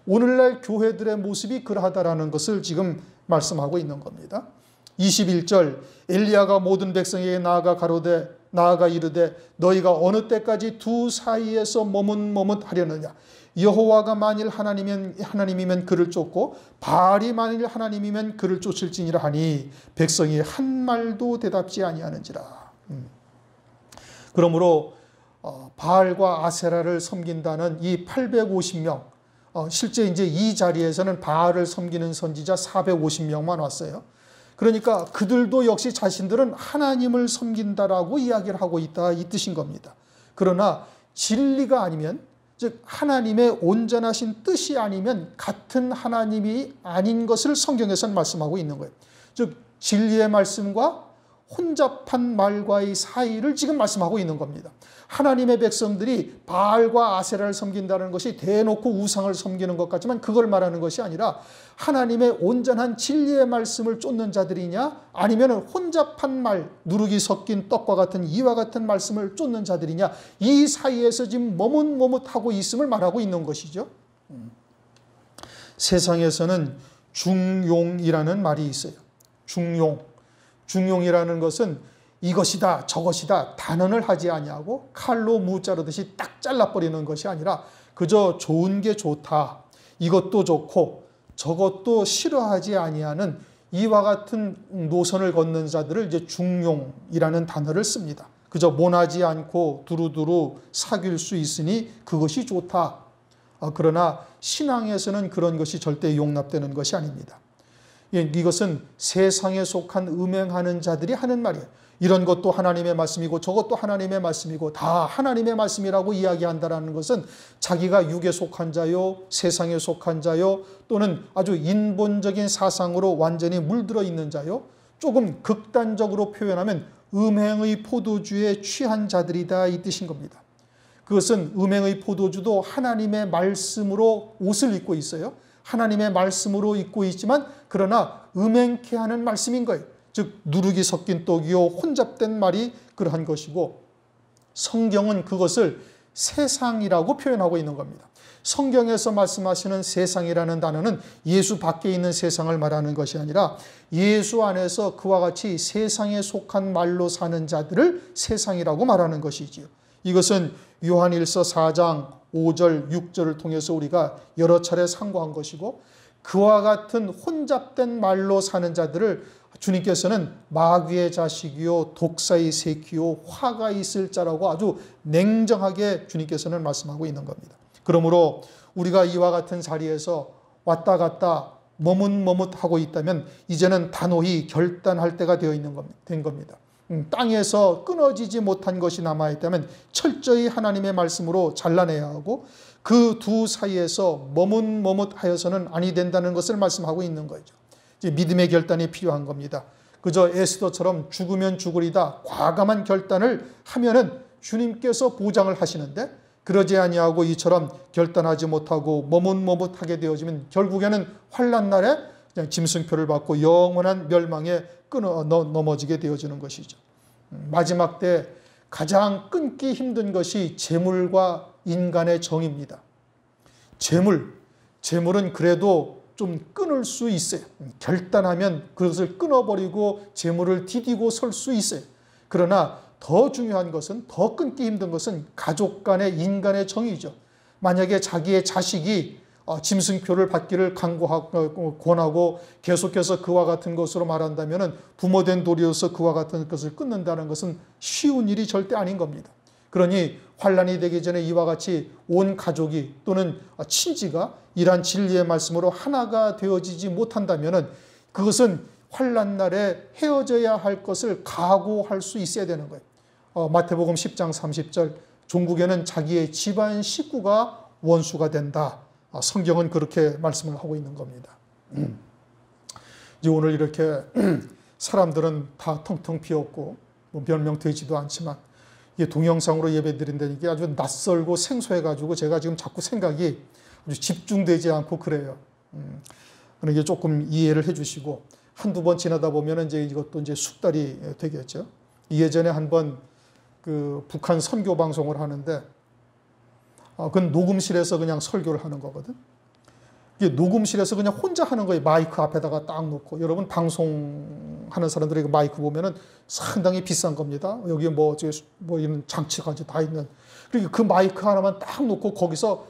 오늘날 교회들의 모습이 그러하다라는 것을 지금 말씀하고 있는 겁니다. 21절 엘리야가 모든 백성에게 나아가 이르되 너희가 어느 때까지 두 사이에서 머뭇머뭇하려느냐. 여호와가 만일 하나님이면 그를 쫓고 바알이 만일 하나님이면 그를 쫓을지니라 하니 백성이 한 말도 대답지 아니하는지라. 그러므로 바알과 아세라를 섬긴다는 이 850명 실제 이제 이 자리에서는 바알을 섬기는 선지자 450명만 왔어요. 그러니까 그들도 역시 자신들은 하나님을 섬긴다라고 이야기를 하고 있다 이 뜻인 겁니다. 그러나 진리가 아니면 즉 하나님의 온전하신 뜻이 아니면 같은 하나님이 아닌 것을 성경에서는 말씀하고 있는 거예요. 즉 진리의 말씀과 혼잡한 말과의 사이를 지금 말씀하고 있는 겁니다. 하나님의 백성들이 바알과 아세라를 섬긴다는 것이 대놓고 우상을 섬기는 것 같지만 그걸 말하는 것이 아니라 하나님의 온전한 진리의 말씀을 쫓는 자들이냐 아니면 혼잡한 말, 누룩이 섞인 떡과 같은 이와 같은 말씀을 쫓는 자들이냐 이 사이에서 지금 머뭇머뭇하고 있음을 말하고 있는 것이죠. 세상에서는 중용이라는 말이 있어요. 중용이라는 것은 이것이다 저것이다 단언을 하지 아니하고 칼로 무 자르듯이 딱 잘라버리는 것이 아니라 그저 좋은 게 좋다 이것도 좋고 저것도 싫어하지 아니하는 이와 같은 노선을 걷는 자들을 이제 중용이라는 단어를 씁니다. 그저 모나지 않고 두루두루 사귈 수 있으니 그것이 좋다. 그러나 신앙에서는 그런 것이 절대 용납되는 것이 아닙니다. 이것은 세상에 속한 음행하는 자들이 하는 말이에요. 이런 것도 하나님의 말씀이고 저것도 하나님의 말씀이고 다 하나님의 말씀이라고 이야기한다는 것은 자기가 육에 속한 자요, 세상에 속한 자요, 또는 아주 인본적인 사상으로 완전히 물들어 있는 자요, 조금 극단적으로 표현하면 음행의 포도주에 취한 자들이다 이 뜻인 겁니다. 그것은 음행의 포도주도 하나님의 말씀으로 옷을 입고 있어요. 하나님의 말씀으로 입고 있지만 그러나 음행케 하는 말씀인 거예요. 즉 누룩이 섞인 떡이요 혼잡된 말이 그러한 것이고 성경은 그것을 세상이라고 표현하고 있는 겁니다. 성경에서 말씀하시는 세상이라는 단어는 예수 밖에 있는 세상을 말하는 것이 아니라 예수 안에서 그와 같이 세상에 속한 말로 사는 자들을 세상이라고 말하는 것이지요. 이것은 요한일서 4장 5절, 6절을 통해서 우리가 여러 차례 상고한 것이고, 그와 같은 혼잡된 말로 사는 자들을 주님께서는 마귀의 자식이요 독사의 새끼요 화가 있을 자라고 아주 냉정하게 주님께서는 말씀하고 있는 겁니다. 그러므로 우리가 이와 같은 자리에서 왔다 갔다 머뭇머뭇하고 있다면 이제는 단호히 결단할 때가 된 겁니다. 땅에서 끊어지지 못한 것이 남아있다면 철저히 하나님의 말씀으로 잘라내야 하고, 그 두 사이에서 머뭇머뭇하여서는 아니 된다는 것을 말씀하고 있는 거죠. 이제 믿음의 결단이 필요한 겁니다. 그저 에스더처럼 죽으면 죽으리다 과감한 결단을 하면은 주님께서 보장을 하시는데, 그러지 아니하고 이처럼 결단하지 못하고 머뭇머뭇하게 되어지면 결국에는 환난 날에 그냥 짐승표를 받고 영원한 멸망에 넘어지게 되어지는 것이죠. 마지막 때 가장 끊기 힘든 것이 재물과 인간의 정입니다. 재물은 그래도 좀 끊을 수 있어요. 결단하면 그것을 끊어버리고 재물을 디디고 설 수 있어요. 그러나 더 중요한 것은, 더 끊기 힘든 것은 가족 간의 인간의 정이죠. 만약에 자기의 자식이 짐승표를 받기를 권하고 계속해서 그와 같은 것으로 말한다면 부모된 도리로서 그와 같은 것을 끊는다는 것은 쉬운 일이 절대 아닌 겁니다. 그러니 환난이 되기 전에 이와 같이 온 가족이 또는 친지가 이러한 진리의 말씀으로 하나가 되어지지 못한다면 그것은 환난 날에 헤어져야 할 것을 각오할 수 있어야 되는 거예요. 마태복음 10장 30절, 종국에는 자기의 집안 식구가 원수가 된다. 성경은 그렇게 말씀을 하고 있는 겁니다. 이제 오늘 이렇게 사람들은 다 텅텅 비었고 변명되지도 않지만, 이게 동영상으로 예배드린다는 게 아주 낯설고 생소해가지고 제가 지금 자꾸 생각이 아주 집중되지 않고 그래요. 그러니까 조금 이해를 해주시고, 한두 번 지나다 보면 이제 이것도 이제 숙달이 되겠죠. 예전에 한번 그 북한 선교 방송을 하는데, 그건 녹음실에서 그냥 설교를 하는 거거든. 이게 녹음실에서 그냥 혼자 하는 거예요. 마이크 앞에다가 딱 놓고. 여러분 방송하는 사람들이 마이크 보면은 상당히 비싼 겁니다. 여기 뭐 이런 장치까지 다 있는. 그리고 그 마이크 하나만 딱 놓고 거기서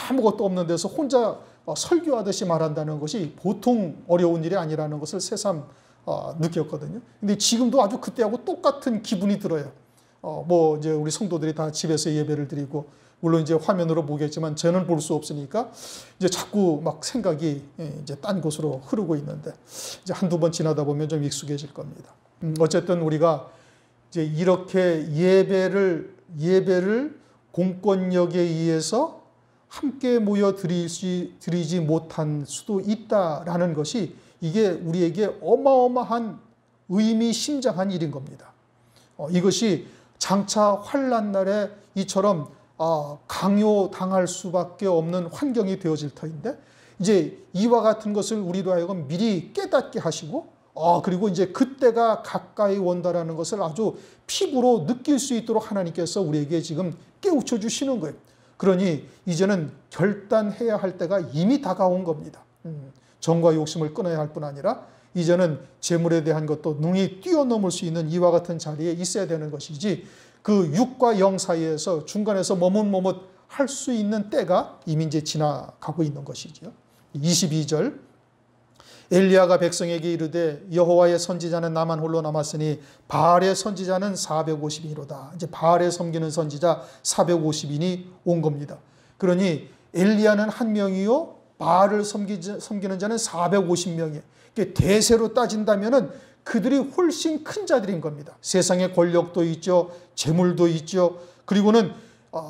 아무것도 없는 데서 혼자 설교하듯이 말한다는 것이 보통 어려운 일이 아니라는 것을 새삼 느꼈거든요. 근데 지금도 아주 그때하고 똑같은 기분이 들어요. 뭐 이제 우리 성도들이 다 집에서 예배를 드리고, 물론 이제 화면으로 보겠지만 저는 볼 수 없으니까 이제 자꾸 막 생각이 이제 딴 곳으로 흐르고 있는데, 이제 한두 번 지나다 보면 좀 익숙해질 겁니다. 어쨌든 우리가 이제 이렇게 예배를 공권력에 의해서 함께 모여 드리지 못한 수도 있다라는 것이, 이게 우리에게 어마어마한 의미심장한 일인 겁니다. 이것이 장차 환난 날에 이처럼 강요당할 수밖에 없는 환경이 되어질 터인데, 이제 이와 같은 것을 우리로 하여금 미리 깨닫게 하시고, 그리고 이제 그때가 가까이 온다라는 것을 아주 피부로 느낄 수 있도록 하나님께서 우리에게 지금 깨우쳐 주시는 거예요. 그러니 이제는 결단해야 할 때가 이미 다가온 겁니다. 정과 욕심을 끊어야 할 뿐 아니라 이제는 재물에 대한 것도 능히 뛰어넘을 수 있는 이와 같은 자리에 있어야 되는 것이지, 그 육과 영 사이에서 중간에서 머뭇머뭇 할 수 있는 때가 이미 이제 지나가고 있는 것이죠. 22절, 엘리야가 백성에게 이르되 여호와의 선지자는 나만 홀로 남았으니 바알의 선지자는 450인이로다. 이제 바알에 섬기는 선지자 450인이 온 겁니다. 그러니 엘리야는 한 명이요, 바알을 섬기는 자는 450명이에요. 대세로 따진다면은 그들이 훨씬 큰 자들인 겁니다. 세상에 권력도 있죠, 재물도 있죠. 그리고는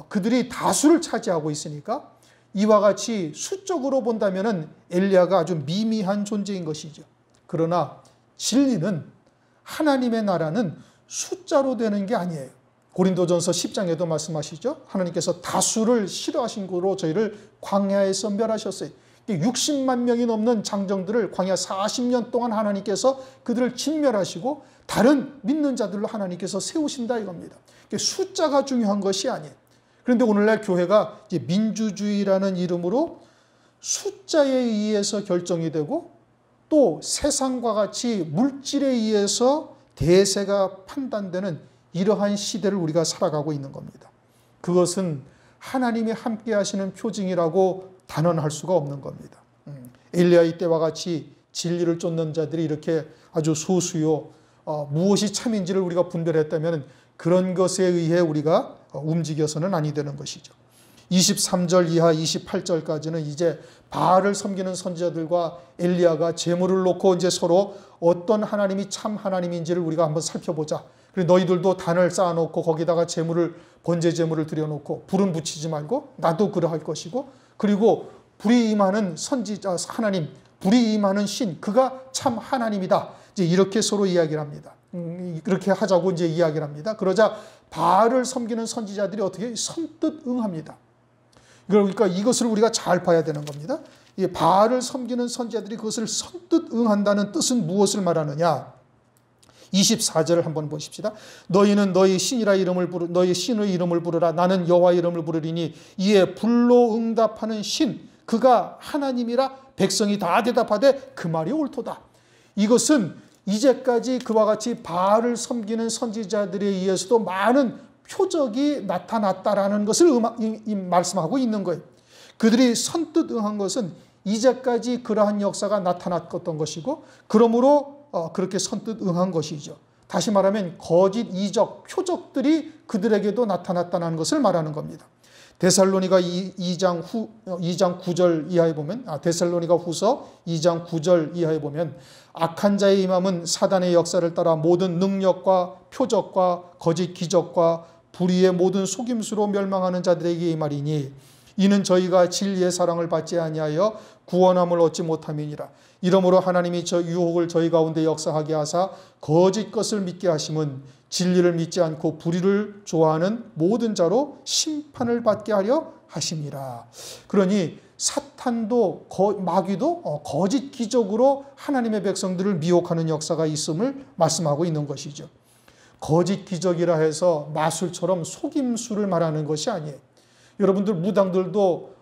그들이 다수를 차지하고 있으니까 이와 같이 수적으로 본다면은 엘리야가 아주 미미한 존재인 것이죠. 그러나 진리는, 하나님의 나라는 숫자로 되는 게 아니에요. 고린도전서 10장에도 말씀하시죠. 하나님께서 다수를 싫어하신 거로 저희를 광야에서 멸하셨어요. 60만 명이 넘는 장정들을 광야 40년 동안 하나님께서 그들을 진멸하시고 다른 믿는 자들로 하나님께서 세우신다 이겁니다. 숫자가 중요한 것이 아니에요. 그런데 오늘날 교회가 이제 민주주의라는 이름으로 숫자에 의해서 결정이 되고 또 세상과 같이 물질에 의해서 대세가 판단되는 이러한 시대를 우리가 살아가고 있는 겁니다. 그것은 하나님이 함께 하시는 표징이라고 단언할 수가 없는 겁니다. 엘리야의 때와 같이 진리를 쫓는 자들이 이렇게 아주 소수요 무엇이 참인지를 우리가 분별했다면 그런 것에 의해 우리가 움직여서는 아니 되는 것이죠. 23절 이하 28절까지는 이제 바알을 섬기는 선지자들과 엘리야가 제물을 놓고 이제 서로 어떤 하나님이 참 하나님인지를 우리가 한번 살펴보자. 그리고 너희들도 단을 쌓아놓고 거기다가 제물을 번제 제물을 들여놓고 불은 붙이지 말고 나도 그러할 것이고 그리고 불이 임하는 선지자 하나님, 불이 임하는 신, 그가 참 하나님이다. 이제 이렇게 서로 이야기를 합니다. 그렇게 하자고 이제 이야기를 합니다. 그러자 바알을 섬기는 선지자들이 어떻게 선뜻 응합니다. 그러니까 이것을 우리가 잘 봐야 되는 겁니다. 이 바알을 섬기는 선지자들이 그것을 선뜻 응한다는 뜻은 무엇을 말하느냐? 24절을 한번 보십시다. 너희는 너희 신이라 이름을 너희 신의 이름을 부르라. 나는 여호와 이름을 부르리니 이에 불로 응답하는 신, 그가 하나님이라 백성이 다 대답하되 그 말이 옳도다. 이것은 이제까지 그와 같이 바알을 섬기는 선지자들에 의해서도 많은 표적이 나타났다라는 것을 말씀하고 있는 거예요. 그들이 선뜻 응한 것은 이제까지 그러한 역사가 나타났던 것이고 그러므로 그렇게 선뜻 응한 것이죠. 다시 말하면 거짓 이적, 표적들이 그들에게도 나타났다는 것을 말하는 겁니다. 데살로니가 2장 9절 이하에 보면 데살로니가 후서 2장 9절 이하에 보면 악한 자의 임함은 사단의 역사를 따라 모든 능력과 표적과 거짓 기적과 불의의 모든 속임수로 멸망하는 자들에게 이 말이니 이는 저희가 진리의 사랑을 받지 아니하여 구원함을 얻지 못함이니라. 이러므로 하나님이 저 유혹을 저희 가운데 역사하게 하사 거짓 것을 믿게 하심은 진리를 믿지 않고 불의를 좋아하는 모든 자로 심판을 받게 하려 하심이라. 그러니 사탄도 마귀도 거짓 기적으로 하나님의 백성들을 미혹하는 역사가 있음을 말씀하고 있는 것이죠. 거짓 기적이라 해서 마술처럼 속임수를 말하는 것이 아니에요. 여러분들 무당들도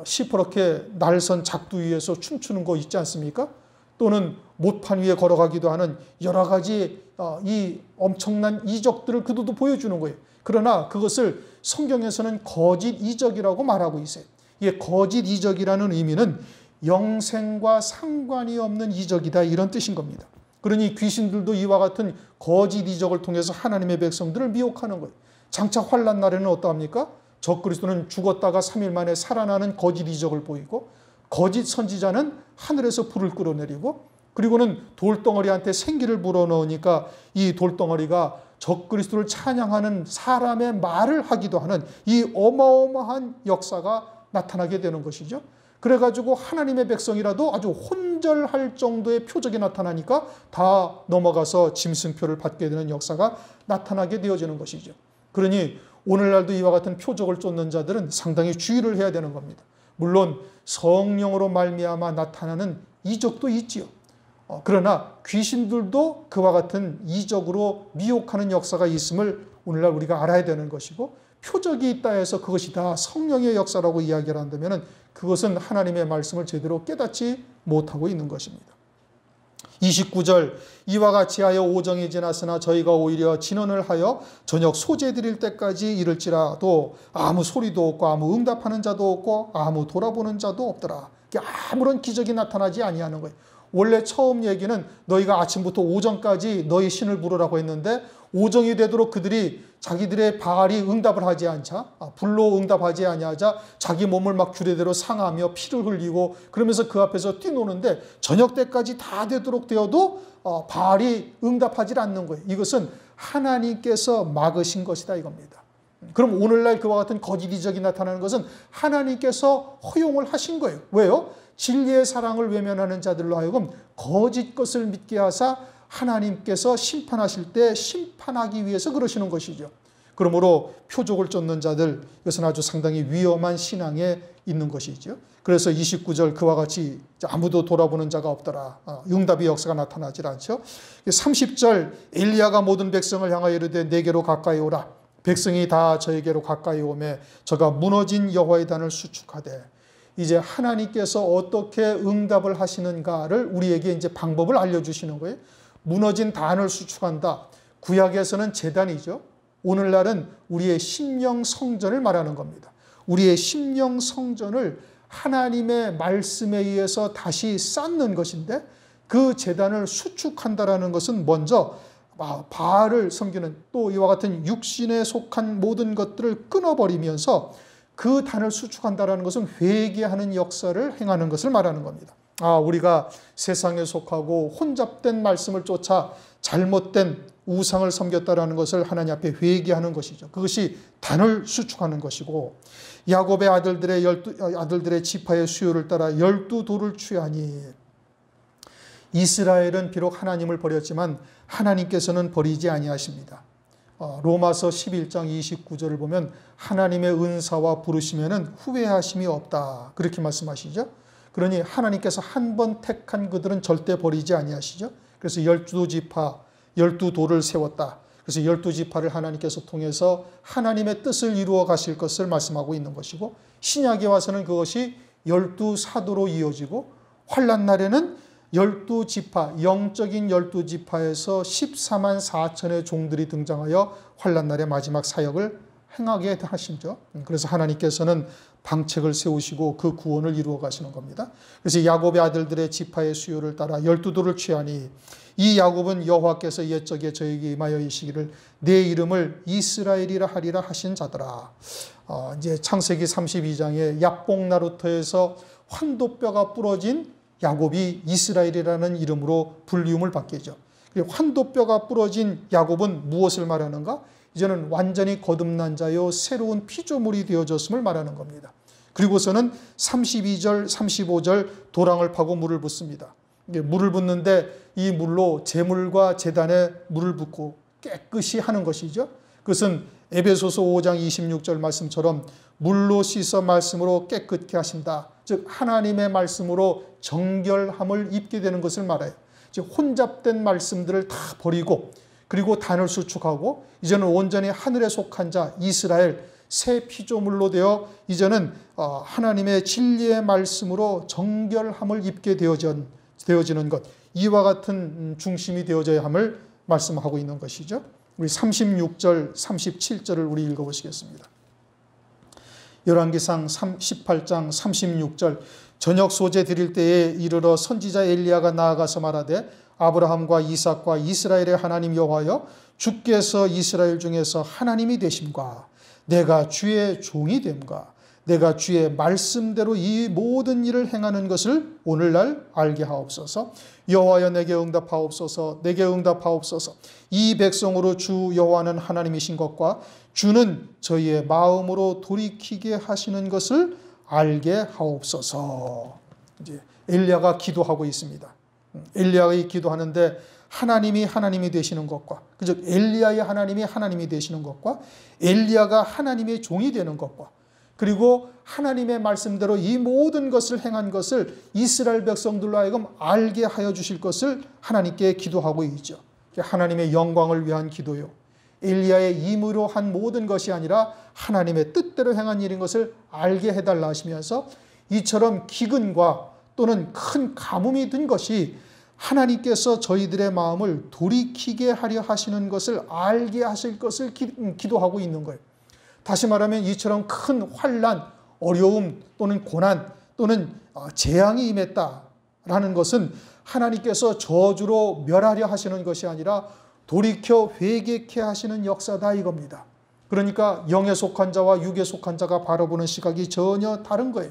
시퍼렇게 날선 작두 위에서 춤추는 거 있지 않습니까? 또는 못판 위에 걸어가기도 하는 여러 가지 이 엄청난 이적들을 그들도 보여주는 거예요. 그러나 그것을 성경에서는 거짓 이적이라고 말하고 있어요. 이게 거짓 이적이라는 의미는 영생과 상관이 없는 이적이다, 이런 뜻인 겁니다. 그러니 귀신들도 이와 같은 거짓 이적을 통해서 하나님의 백성들을 미혹하는 거예요. 장차 환난 날에는 어떠합니까? 적그리스도는 죽었다가 3일 만에 살아나는 거짓 이적을 보이고 거짓 선지자는 하늘에서 불을 끌어내리고 그리고는 돌덩어리한테 생기를 불어넣으니까 이 돌덩어리가 적그리스도를 찬양하는 사람의 말을 하기도 하는 이 어마어마한 역사가 나타나게 되는 것이죠. 그래가지고 하나님의 백성이라도 아주 혼절할 정도의 표적이 나타나니까 다 넘어가서 짐승표를 받게 되는 역사가 나타나게 되어지는 것이죠. 그러니 오늘날도 이와 같은 표적을 쫓는 자들은 상당히 주의를 해야 되는 겁니다. 물론 성령으로 말미암아 나타나는 이적도 있지요. 그러나 귀신들도 그와 같은 이적으로 미혹하는 역사가 있음을 오늘날 우리가 알아야 되는 것이고 표적이 있다 해서 그것이 다 성령의 역사라고 이야기를 한다면 그것은 하나님의 말씀을 제대로 깨닫지 못하고 있는 것입니다. 29절 이와 같이 하여 오정이 지났으나 저희가 오히려 진언을 하여 저녁 소재 드릴 때까지 이를지라도 아무 소리도 없고 아무 응답하는 자도 없고 아무 돌아보는 자도 없더라. 아무런 기적이 나타나지 아니하는 거예요. 원래 처음 얘기는 너희가 아침부터 오전까지 너희 신을 부르라고 했는데 오정이 되도록 그들이 자기들의 바알이 응답을 하지 않자 불로 응답하지 아니하자 자기 몸을 막 규례대로 상하며 피를 흘리고 그러면서 그 앞에서 뛰노는데 저녁 때까지 다 되도록 되어도 바알이 응답하지 않는 거예요. 이것은 하나님께서 막으신 것이다 이겁니다. 그럼 오늘날 그와 같은 거짓 이적이 나타나는 것은 하나님께서 허용을 하신 거예요. 왜요? 진리의 사랑을 외면하는 자들로 하여금 거짓 것을 믿게 하사 하나님께서 심판하실 때 심판하기 위해서 그러시는 것이죠. 그러므로 표적을 쫓는 자들, 이것은 아주 상당히 위험한 신앙에 있는 것이죠. 그래서 29절 그와 같이 아무도 돌아보는 자가 없더라. 응답의 역사가 나타나질 않죠. 30절 엘리야가 모든 백성을 향하여 이르되 내게로 가까이 오라. 백성이 다 저에게로 가까이 오매 저가 무너진 여호와의 단을 수축하되, 이제 하나님께서 어떻게 응답을 하시는가를 우리에게 이제 방법을 알려주시는 거예요. 무너진 단을 수축한다. 구약에서는 제단이죠. 오늘날은 우리의 심령 성전을 말하는 겁니다. 우리의 심령 성전을 하나님의 말씀에 의해서 다시 쌓는 것인데, 그 제단을 수축한다라는 것은 먼저 바알을 섬기는, 또 이와 같은 육신에 속한 모든 것들을 끊어버리면서 그 단을 수축한다라는 것은 회개하는 역사를 행하는 것을 말하는 겁니다. 우리가 세상에 속하고 혼잡된 말씀을 쫓아 잘못된 우상을 섬겼다라는 것을 하나님 앞에 회개하는 것이죠. 그것이 단을 수축하는 것이고, 야곱의 아들들의 지파의 수요를 따라 12돌을 취하니, 이스라엘은 비록 하나님을 버렸지만 하나님께서는 버리지 아니하십니다. 로마서 11장 29절을 보면 하나님의 은사와 부르시면은 후회하심이 없다, 그렇게 말씀하시죠. 그러니 하나님께서 한 번 택한 그들은 절대 버리지 아니하시죠. 그래서 12지파 12돌을 세웠다. 그래서 12지파를 하나님께서 통해서 하나님의 뜻을 이루어 가실 것을 말씀하고 있는 것이고, 신약에 와서는 그것이 12사도로 이어지고, 환난 날에는 12지파, 영적인 12지파에서 14만 4천의 종들이 등장하여 환난 날의 마지막 사역을 행하게 하시죠. 그래서 하나님께서는 방책을 세우시고 그 구원을 이루어 가시는 겁니다. 그래서 야곱의 아들들의 지파의 수요를 따라 12돌을 취하니, 이 야곱은 여호와께서 옛적에 저에게 임하여 이시기를 내 이름을 이스라엘이라 하리라 하신 자더라. 이제 창세기 32장에 야복나루터에서 환도뼈가 부러진 야곱이 이스라엘이라는 이름으로 불리움을 받겠죠. 환도뼈가 부러진 야곱은 무엇을 말하는가? 이제는 완전히 거듭난 자요 새로운 피조물이 되어졌음을 말하는 겁니다. 그리고서는 32절, 35절 도랑을 파고 물을 붓습니다. 물을 붓는데 이 물로 제물과 제단에 물을 붓고 깨끗이 하는 것이죠. 그것은 에베소서 5장 26절 말씀처럼 물로 씻어 말씀으로 깨끗게 하신다. 즉 하나님의 말씀으로 정결함을 입게 되는 것을 말해요. 즉 혼잡된 말씀들을 다 버리고, 그리고 단을 수축하고, 이제는 온전히 하늘에 속한 자 이스라엘 새 피조물로 되어 이제는 하나님의 진리의 말씀으로 정결함을 입게 되어지는 것, 이와 같은 중심이 되어져야 함을 말씀하고 있는 것이죠. 우리 36절, 37절을 우리 읽어보시겠습니다. 열왕기상 18장 36절, 저녁 소재 드릴 때에 이르러 선지자 엘리야가 나아가서 말하되, 아브라함과 이삭과 이스라엘의 하나님 여호와여, 주께서 이스라엘 중에서 하나님이 되심과 내가 주의 종이 됨과 내가 주의 말씀대로 이 모든 일을 행하는 것을 오늘날 알게 하옵소서. 여호와여 내게 응답하옵소서. 내게 응답하옵소서. 이 백성으로 주 여호와는 하나님이신 것과 주는 저희의 마음으로 돌이키게 하시는 것을 알게 하옵소서. 이제 엘리야가 기도하고 있습니다. 엘리야가 기도하는데 하나님이 되시는 것과, 즉 엘리야의 하나님이 되시는 것과, 엘리야가 하나님의 종이 되는 것과, 그리고 하나님의 말씀대로 이 모든 것을 행한 것을 이스라엘 백성들로 하여금 알게 하여 주실 것을 하나님께 기도하고 있죠. 하나님의 영광을 위한 기도요, 엘리야의 임의로 한 모든 것이 아니라 하나님의 뜻대로 행한 일인 것을 알게 해달라 하시면서, 이처럼 기근과 또는 큰 가뭄이 든 것이 하나님께서 저희들의 마음을 돌이키게 하려 하시는 것을 알게 하실 것을 기도하고 있는 거예요. 다시 말하면 이처럼 큰 환난, 어려움 또는 고난 또는 재앙이 임했다라는 것은 하나님께서 저주로 멸하려 하시는 것이 아니라 돌이켜 회개케 하시는 역사다 이겁니다. 그러니까 영에 속한 자와 육에 속한 자가 바라보는 시각이 전혀 다른 거예요.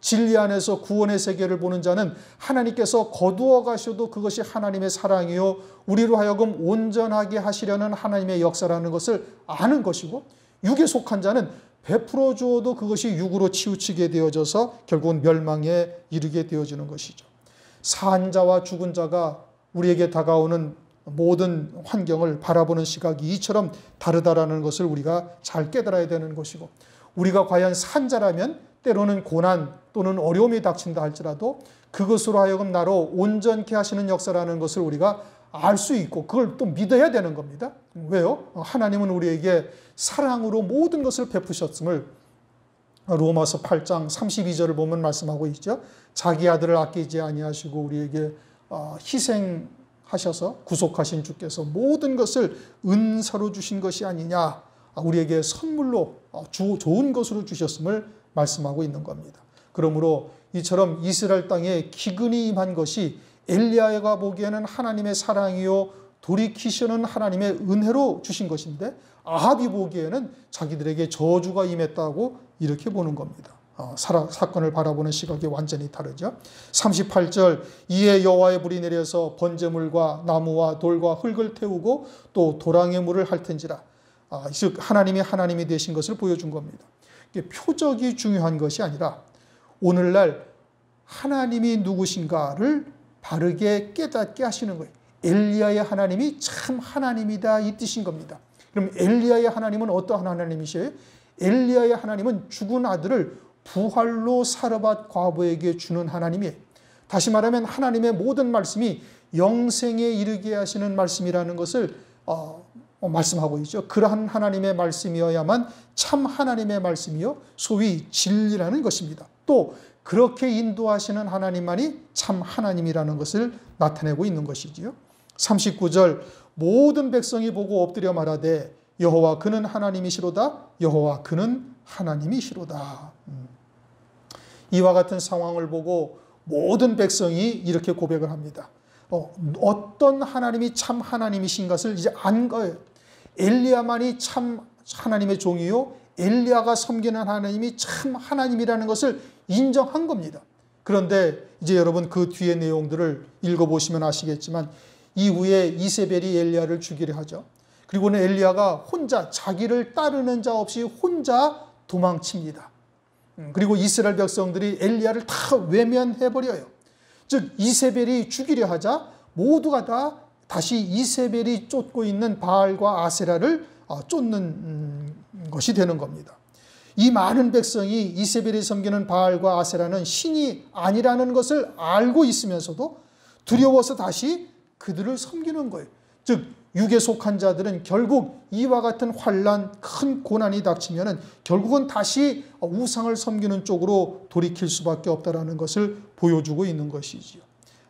진리 안에서 구원의 세계를 보는 자는 하나님께서 거두어 가셔도 그것이 하나님의 사랑이요 우리로 하여금 온전하게 하시려는 하나님의 역사라는 것을 아는 것이고, 육에 속한 자는 베풀어 주어도 그것이 육으로 치우치게 되어져서 결국은 멸망에 이르게 되어지는 것이죠. 산 자와 죽은 자가 우리에게 다가오는 모든 환경을 바라보는 시각이 이처럼 다르다라는 것을 우리가 잘 깨달아야 되는 것이고, 우리가 과연 산 자라면 때로는 고난 또는 어려움이 닥친다 할지라도 그것으로 하여금 나로 온전케 하시는 역사라는 것을 우리가 알 수 있고 그걸 또 믿어야 되는 겁니다. 왜요? 하나님은 우리에게 사랑으로 모든 것을 베푸셨음을 로마서 8장 32절을 보면 말씀하고 있죠. 자기 아들을 아끼지 아니하시고 우리에게 희생하셔서 구속하신 주께서 모든 것을 은사로 주신 것이 아니냐, 우리에게 선물로 좋은 것으로 주셨음을 말씀하고 있는 겁니다. 그러므로 이처럼 이스라엘 땅에 기근이 임한 것이 엘리야가 보기에는 하나님의 사랑이요 돌이키시는 하나님의 은혜로 주신 것인데, 아합이 보기에는 자기들에게 저주가 임했다고 이렇게 보는 겁니다. 사건을 바라보는 시각이 완전히 다르죠. 38절, 이에 여호와의 불이 내려서 번제물과 나무와 돌과 흙을 태우고 또 도랑의 물을 핥은지라. 즉 하나님이 되신 것을 보여준 겁니다. 이게 표적이 중요한 것이 아니라 오늘날 하나님이 누구신가를 바르게 깨닫게 하시는 거예요. 엘리야의 하나님이 참 하나님이다, 이 뜻인 겁니다. 그럼 엘리야의 하나님은 어떠한 하나님이셔요? 엘리야의 하나님은 죽은 아들을 부활로 사르밧 과부에게 주는 하나님이에요. 다시 말하면 하나님의 모든 말씀이 영생에 이르게 하시는 말씀이라는 것을 말씀하고 있죠. 그러한 하나님의 말씀이어야만 참 하나님의 말씀이요 소위 진리라는 것입니다. 또 그렇게 인도하시는 하나님만이 참 하나님이라는 것을 나타내고 있는 것이지요. 39절, 모든 백성이 보고 엎드려 말하되 여호와 그는 하나님이시로다, 여호와 그는 하나님이시로다. 이와 같은 상황을 보고 모든 백성이 이렇게 고백을 합니다. 어떤 하나님이 참 하나님이신 것을 이제 안 거예요. 엘리야만이 참 하나님의 종이요 엘리야가 섬기는 하나님이 참 하나님이라는 것을 인정한 겁니다. 그런데 이제 여러분 그 뒤의 내용들을 읽어보시면 아시겠지만 이후에 이세벨이 엘리야를 죽이려 하죠. 그리고는 엘리야가 혼자, 자기를 따르는 자 없이 혼자 도망칩니다. 그리고 이스라엘 백성들이 엘리야를 다 외면해버려요. 즉 이세벨이 죽이려 하자 모두가 다 다시 이세벨이 쫓고 있는 바알과 아세라를 쫓는 것이 되는 겁니다. 이 많은 백성이 이세벨이 섬기는 바알과 아세라는 신이 아니라는 것을 알고 있으면서도 두려워서 다시 그들을 섬기는 거예요. 즉 육에 속한 자들은 결국 이와 같은 환난, 큰 고난이 닥치면은 결국은 다시 우상을 섬기는 쪽으로 돌이킬 수밖에 없다라는 것을 보여주고 있는 것이지요.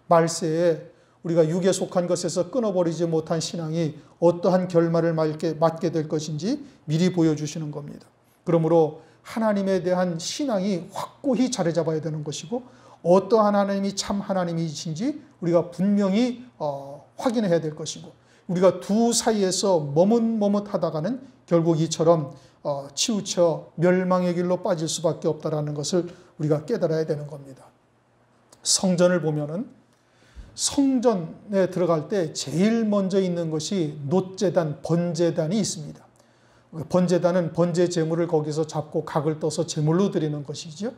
말세에 우리가 육에 속한 것에서 끊어버리지 못한 신앙이 어떠한 결말을 맞게 될 것인지 미리 보여주시는 겁니다. 그러므로 하나님에 대한 신앙이 확고히 자리 잡아야 되는 것이고 어떠한 하나님이 참 하나님이신지 우리가 분명히 확인해야 될 것이고, 우리가 두 사이에서 머뭇머뭇하다가는 결국 이처럼 치우쳐 멸망의 길로 빠질 수밖에 없다라는 것을 우리가 깨달아야 되는 겁니다. 성전을 보면은 성전에 들어갈 때 제일 먼저 있는 것이 놋제단, 번제단이 있습니다. 번제단은 번제 제물을 거기서 잡고 각을 떠서 제물로 드리는 것이죠.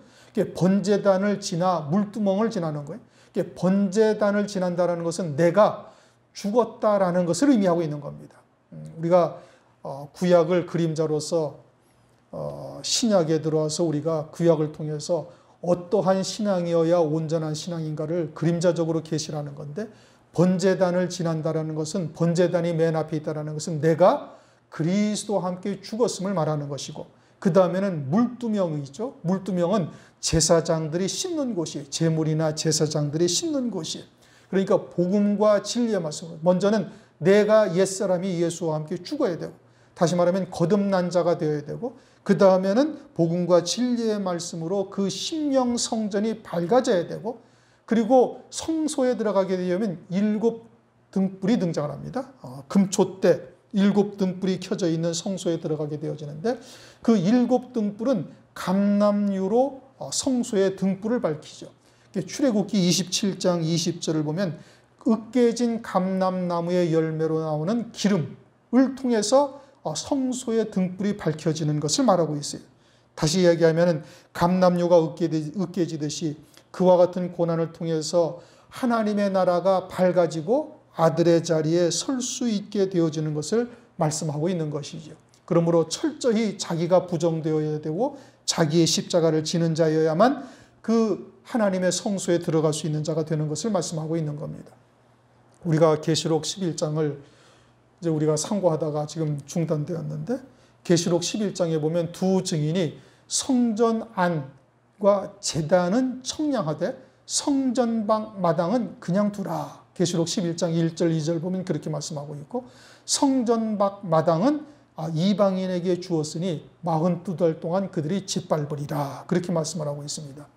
번제단을 지나 물두멍을 지나는 거예요. 번제단을 지난다는 것은 내가 죽었다라는 것을 의미하고 있는 겁니다. 우리가 구약을 그림자로서 신약에 들어와서 우리가 구약을 통해서 어떠한 신앙이어야 온전한 신앙인가를 그림자적으로 계시하는 건데, 번제단을 지난다라는 것은, 번제단이 맨 앞에 있다라는 것은 내가 그리스도와 함께 죽었음을 말하는 것이고, 그 다음에는 물두멍이죠. 물두멍은 제사장들이 씻는 곳이에요. 제물이나 제사장들이 씻는 곳이에요. 그러니까 복음과 진리의 말씀, 먼저는 내가 옛사람이 예수와 함께 죽어야 되고, 다시 말하면 거듭난 자가 되어야 되고, 그 다음에는 복음과 진리의 말씀으로 그 심령 성전이 밝아져야 되고, 그리고 성소에 들어가게 되면 7 등불이 등장을 합니다. 금초대 7 등불이 켜져 있는 성소에 들어가게 되어지는데, 그 7 등불은 감람유로 성소의 등불을 밝히죠. 출애굽기 27장 20절을 보면 으깨진 감람나무의 열매로 나오는 기름을 통해서 성소의 등불이 밝혀지는 것을 말하고 있어요. 다시 이야기하면 감람유가 으깨지듯이 그와 같은 고난을 통해서 하나님의 나라가 밝아지고 아들의 자리에 설 수 있게 되어지는 것을 말씀하고 있는 것이죠. 그러므로 철저히 자기가 부정되어야 되고 자기의 십자가를 지는 자여야만 그 하나님의 성소에 들어갈 수 있는 자가 되는 것을 말씀하고 있는 겁니다. 우리가 계시록 11장을 이제 우리가 상고하다가 지금 중단되었는데, 계시록 11장에 보면 두 증인이 성전 안과 제단은 청량하되 성전 밖 마당은 그냥 두라. 계시록 11장 1절 2절 보면 그렇게 말씀하고 있고, 성전 밖 마당은 이방인에게 주었으니 42달 동안 그들이 짓밟으리라. 그렇게 말씀을 하고 있습니다.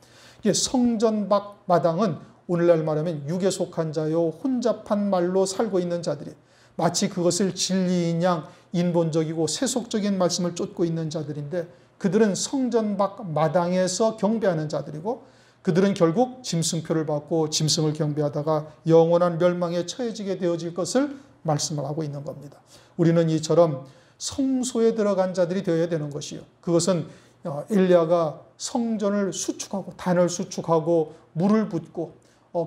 성전 밖 마당은 오늘날 말하면 육에 속한 자요 혼잡한 말로 살고 있는 자들이 마치 그것을 진리인 양 인본적이고 세속적인 말씀을 쫓고 있는 자들인데, 그들은 성전 밖 마당에서 경배하는 자들이고, 그들은 결국 짐승표를 받고 짐승을 경배하다가 영원한 멸망에 처해지게 되어질 것을 말씀을 하고 있는 겁니다. 우리는 이처럼 성소에 들어간 자들이 되어야 되는 것이요. 그것은 엘리야가 성전을 수축하고 단을 수축하고 물을 붓고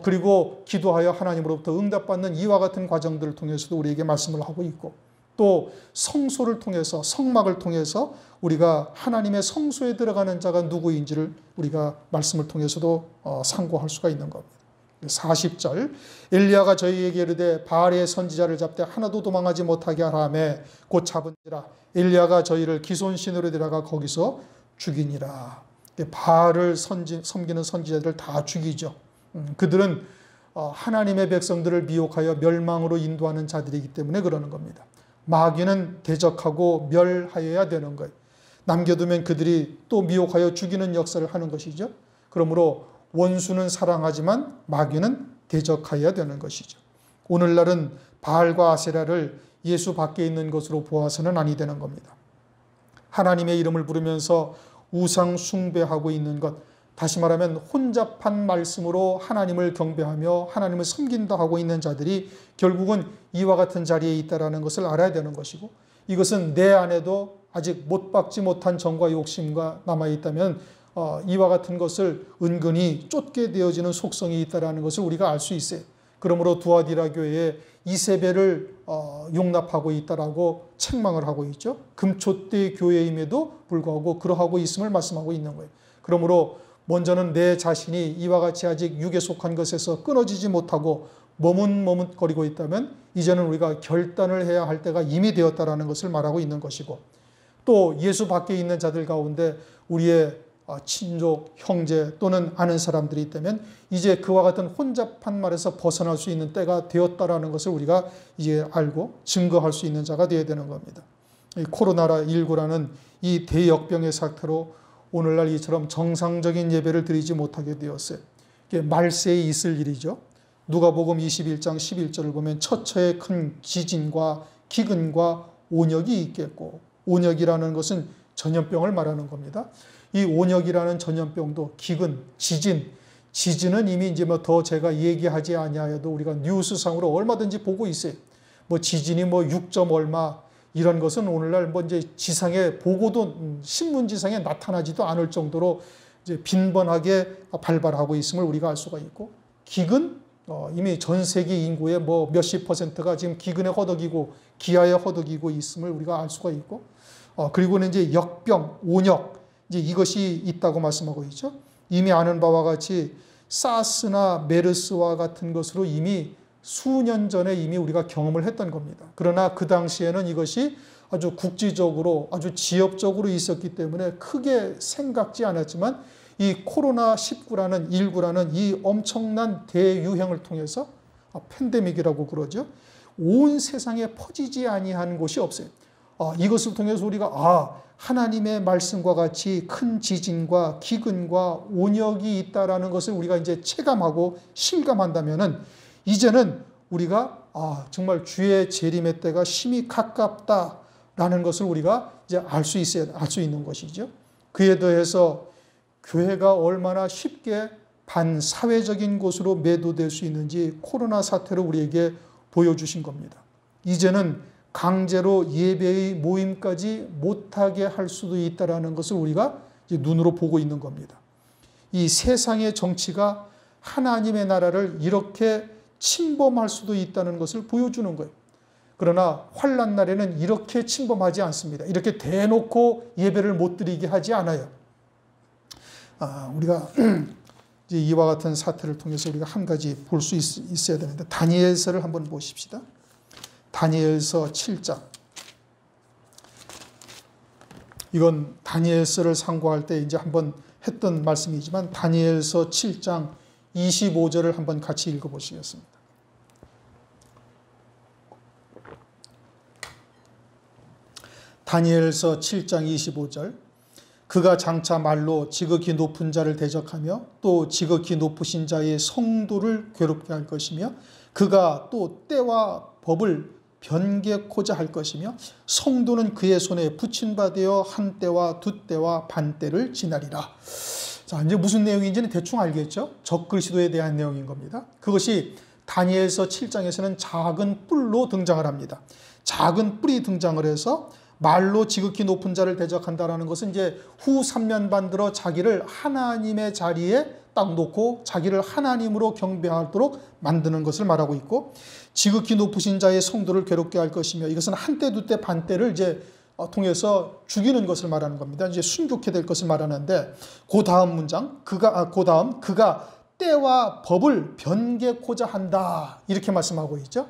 그리고 기도하여 하나님으로부터 응답받는 이와 같은 과정들을 통해서도 우리에게 말씀을 하고 있고, 또 성소를 통해서 성막을 통해서 우리가 하나님의 성소에 들어가는 자가 누구인지를 우리가 말씀을 통해서도 상고할 수가 있는 겁니다. 40절 엘리야가 저희에게 이르되 바알의 선지자를 잡되 하나도 도망하지 못하게 하라며 곧 잡은지라 엘리야가 저희를 기손신으로 데려가 거기서 죽이니라. 바알을 섬기는 선지자들을 다 죽이죠. 그들은 하나님의 백성들을 미혹하여 멸망으로 인도하는 자들이기 때문에 그러는 겁니다. 마귀는 대적하고 멸하여야 되는 거예요. 남겨두면 그들이 또 미혹하여 죽이는 역사를 하는 것이죠. 그러므로 원수는 사랑하지만 마귀는 대적하여야 되는 것이죠. 오늘날은 바알과 아세라를 예수 밖에 있는 것으로 보아서는 아니 되는 겁니다. 하나님의 이름을 부르면서 우상 숭배하고 있는 것, 다시 말하면 혼잡한 말씀으로 하나님을 경배하며 하나님을 섬긴다 하고 있는 자들이 결국은 이와 같은 자리에 있다는 것을 알아야 되는 것이고, 이것은 내 안에도 아직 못 박지 못한 정과 욕심과 남아있다면 이와 같은 것을 은근히 쫓게 되어지는 속성이 있다는 것을 우리가 알 수 있어요. 그러므로 두아디라 교회에 이세벨을 용납하고 있다라고 책망을 하고 있죠. 금초대 교회임에도 불구하고 그러하고 있음을 말씀하고 있는 거예요. 그러므로 먼저는 내 자신이 이와 같이 아직 육에 속한 것에서 끊어지지 못하고 머뭇머뭇거리고 있다면 이제는 우리가 결단을 해야 할 때가 이미 되었다라는 것을 말하고 있는 것이고, 또 예수 밖에 있는 자들 가운데 우리의 친족, 형제 또는 아는 사람들이 있다면 이제 그와 같은 혼잡한 말에서 벗어날 수 있는 때가 되었다라는 것을 우리가 이제 알고 증거할 수 있는 자가 되어야 되는 겁니다. 이 코로나19라는 이 대역병의 사태로 오늘날 이처럼 정상적인 예배를 드리지 못하게 되었어요. 이게 말세에 있을 일이죠. 누가복음 21장 11절을 보면 처처에 큰 지진과 기근과 온역이 있겠고, 온역이라는 것은 전염병을 말하는 겁니다. 이 온역이라는 전염병도 기근, 지진은 이미 이제 더 제가 얘기하지 아니하여도 우리가 뉴스상으로 얼마든지 보고 있어요. 지진이 6점 얼마 이런 것은 오늘날 이제 지상에 보고도 신문지상에 나타나지도 않을 정도로 이제 빈번하게 발발하고 있음을 우리가 알 수가 있고, 기근 이미 전 세계 인구의 몇십 %가 지금 기근에 허덕이고 기아에 허덕이고 있음을 우리가 알 수가 있고, 그리고는 이제 역병, 온역 이제 이것이 있다고 말씀하고 있죠. 이미 아는 바와 같이 사스나 메르스와 같은 것으로 이미 수년 전에 이미 우리가 경험을 했던 겁니다. 그러나 그 당시에는 이것이 아주 국지적으로 아주 지역적으로 있었기 때문에 크게 생각지 않았지만 이 코로나19라는 이 엄청난 대유행을 통해서 팬데믹이라고 그러죠. 온 세상에 퍼지지 아니한 곳이 없어요. 이것을 통해서 우리가 하나님의 말씀과 같이 큰 지진과 기근과 온역이 있다라는 것을 우리가 이제 체감하고 실감한다면은 이제는 우리가 정말 주의 재림의 때가 심히 가깝다라는 것을 우리가 이제 알 수 있는 것이죠. 그에 더해서 교회가 얼마나 쉽게 반사회적인 곳으로 매도될 수 있는지 코로나 사태로 우리에게 보여주신 겁니다. 이제는 강제로 예배의 모임까지 못하게 할 수도 있다는 것을 우리가 이제 눈으로 보고 있는 겁니다. 이 세상의 정치가 하나님의 나라를 이렇게 침범할 수도 있다는 것을 보여주는 거예요. 그러나 환난 날에는 이렇게 침범하지 않습니다. 이렇게 대놓고 예배를 못 드리게 하지 않아요. 우리가 이제 이와 같은 사태를 통해서 우리가 한 가지 볼 수 있어야 되는데, 다니엘서를 한번 보십시다. 다니엘서 7장. 이건 다니엘서를 상고할 때 이제 한번 했던 말씀이지만, 다니엘서 7장 25절을 한번 같이 읽어보시겠습니다. 다니엘서 7장 25절. 그가 장차 말로 지극히 높은 자를 대적하며 또 지극히 높으신 자의 성도를 괴롭게 할 것이며, 그가 또 때와 법을 변개코자 할 것이며, 성도는 그의 손에 붙인 바 되어 한 때와 두 때와 반 때를 지나리라. 자, 이제 무슨 내용인지는 대충 알겠죠? 적그리스도에 대한 내용인 겁니다. 그것이 다니엘서 7장에서는 작은 뿔로 등장을 합니다. 작은 뿔이 등장을 해서 말로 지극히 높은 자를 대적한다라는 것은 이제 후 3년 반 들어 자기를 하나님의 자리에 딱 놓고 자기를 하나님으로 경배하도록 만드는 것을 말하고 있고, 지극히 높으신 자의 성도를 괴롭게 할 것이며, 이것은 한때 두때 반때를 이제 통해서 죽이는 것을 말하는 겁니다. 이제 순교케 될 것을 말하는데, 그 다음 문장, 그가 때와 법을 변개코자 한다, 이렇게 말씀하고 있죠.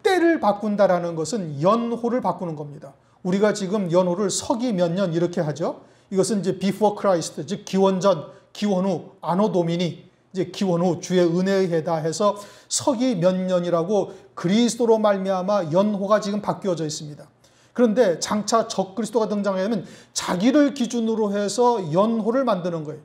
때를 바꾼다라는 것은 연호를 바꾸는 겁니다. 우리가 지금 연호를 서기 몇 년 이렇게 하죠. 이것은 이제 before Christ, 즉 기원 전, 기원 후, 아노 도미니, 이제 기원 후 주의 은혜의 해다 해서 서기 몇 년이라고 그리스도로 말미암아 연호가 지금 바뀌어져 있습니다. 그런데 장차 적그리스도가 등장하면 자기를 기준으로 해서 연호를 만드는 거예요.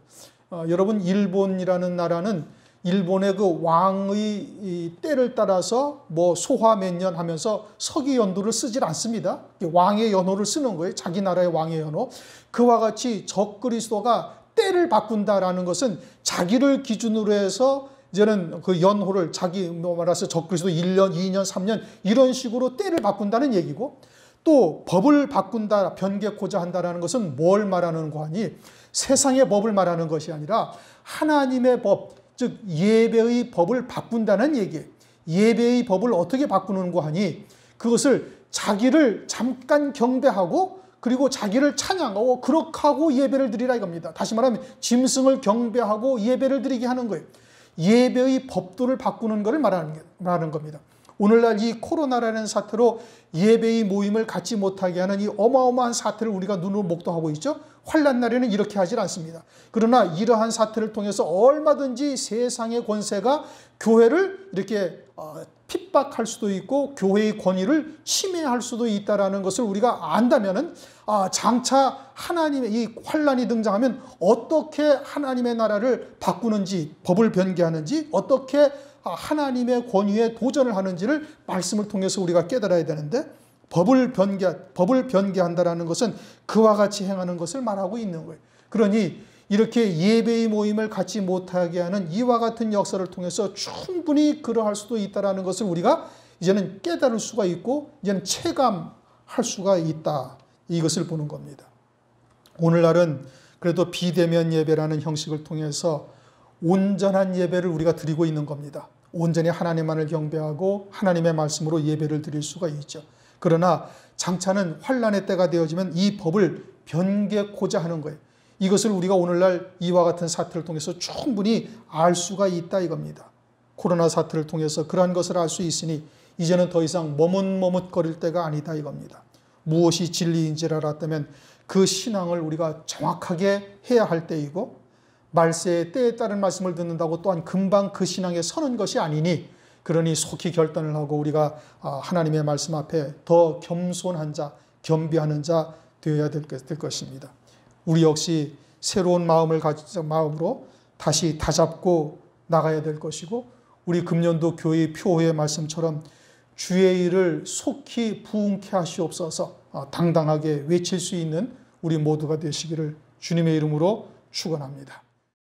여러분, 일본이라는 나라는 일본의 그 왕의 때를 따라서 뭐 소화 몇 년 하면서 서기 연도를 쓰질 않습니다. 왕의 연호를 쓰는 거예요. 자기 나라의 왕의 연호. 그와 같이 적그리스도가 때를 바꾼다라는 것은 자기를 기준으로 해서 이제는 그 연호를 자기 말해서 적그리스도 1년, 2년, 3년 이런 식으로 때를 바꾼다는 얘기고, 또 법을 바꾼다, 변개코자 한다라는 것은 뭘 말하는 거 아니? 세상의 법을 말하는 것이 아니라 하나님의 법, 즉 예배의 법을 바꾼다는 얘기예요. 예배의 법을 어떻게 바꾸는 거 하니? 그것을 자기를 잠깐 경배하고 그리고 자기를 찬양하고 그렇게 하고 예배를 드리라 이겁니다. 다시 말하면 짐승을 경배하고 예배를 드리게 하는 거예요. 예배의 법도를 바꾸는 것을 말하는 겁니다. 오늘날 이 코로나라는 사태로 예배의 모임을 갖지 못하게 하는 이 어마어마한 사태를 우리가 눈으로 목도하고 있죠. 환난 날에는 이렇게 하질 않습니다. 그러나 이러한 사태를 통해서 얼마든지 세상의 권세가 교회를 이렇게 핍박할 수도 있고 교회의 권위를 침해할 수도 있다는 것을 우리가 안다면은, 장차 하나님의 이 환난이 등장하면 어떻게 하나님의 나라를 바꾸는지, 법을 변개하는지, 어떻게 하나님의 권위에 도전을 하는지를 말씀을 통해서 우리가 깨달아야 되는데, 법을 변개한다라는 것은 그와 같이 행하는 것을 말하고 있는 거예요. 그러니 이렇게 예배의 모임을 갖지 못하게 하는 이와 같은 역사를 통해서 충분히 그러할 수도 있다는 것을 우리가 이제는 깨달을 수가 있고 이제는 체감할 수가 있다, 이것을 보는 겁니다. 오늘날은 그래도 비대면 예배라는 형식을 통해서 온전한 예배를 우리가 드리고 있는 겁니다. 온전히 하나님만을 경배하고 하나님의 말씀으로 예배를 드릴 수가 있죠. 그러나 장차는 환난의 때가 되어지면 이 법을 변개코자 하는 거예요. 이것을 우리가 오늘날 이와 같은 사태를 통해서 충분히 알 수가 있다 이겁니다. 코로나 사태를 통해서 그러한 것을 알 수 있으니 이제는 더 이상 머뭇머뭇거릴 때가 아니다 이겁니다. 무엇이 진리인지를 알았다면 그 신앙을 우리가 정확하게 해야 할 때이고, 말세의 때에 따른 말씀을 듣는다고 또한 금방 그 신앙에 서는 것이 아니니, 그러니 속히 결단을 하고 우리가 하나님의 말씀 앞에 더 겸손한 자, 겸비하는 자 되어야 될 것입니다. 우리 역시 새로운 마음으로 다시 다잡고 나가야 될 것이고, 우리 금년도 교회 표어의 말씀처럼 주의 일을 속히 부응케 하시옵소서 당당하게 외칠 수 있는 우리 모두가 되시기를 주님의 이름으로 축원합니다.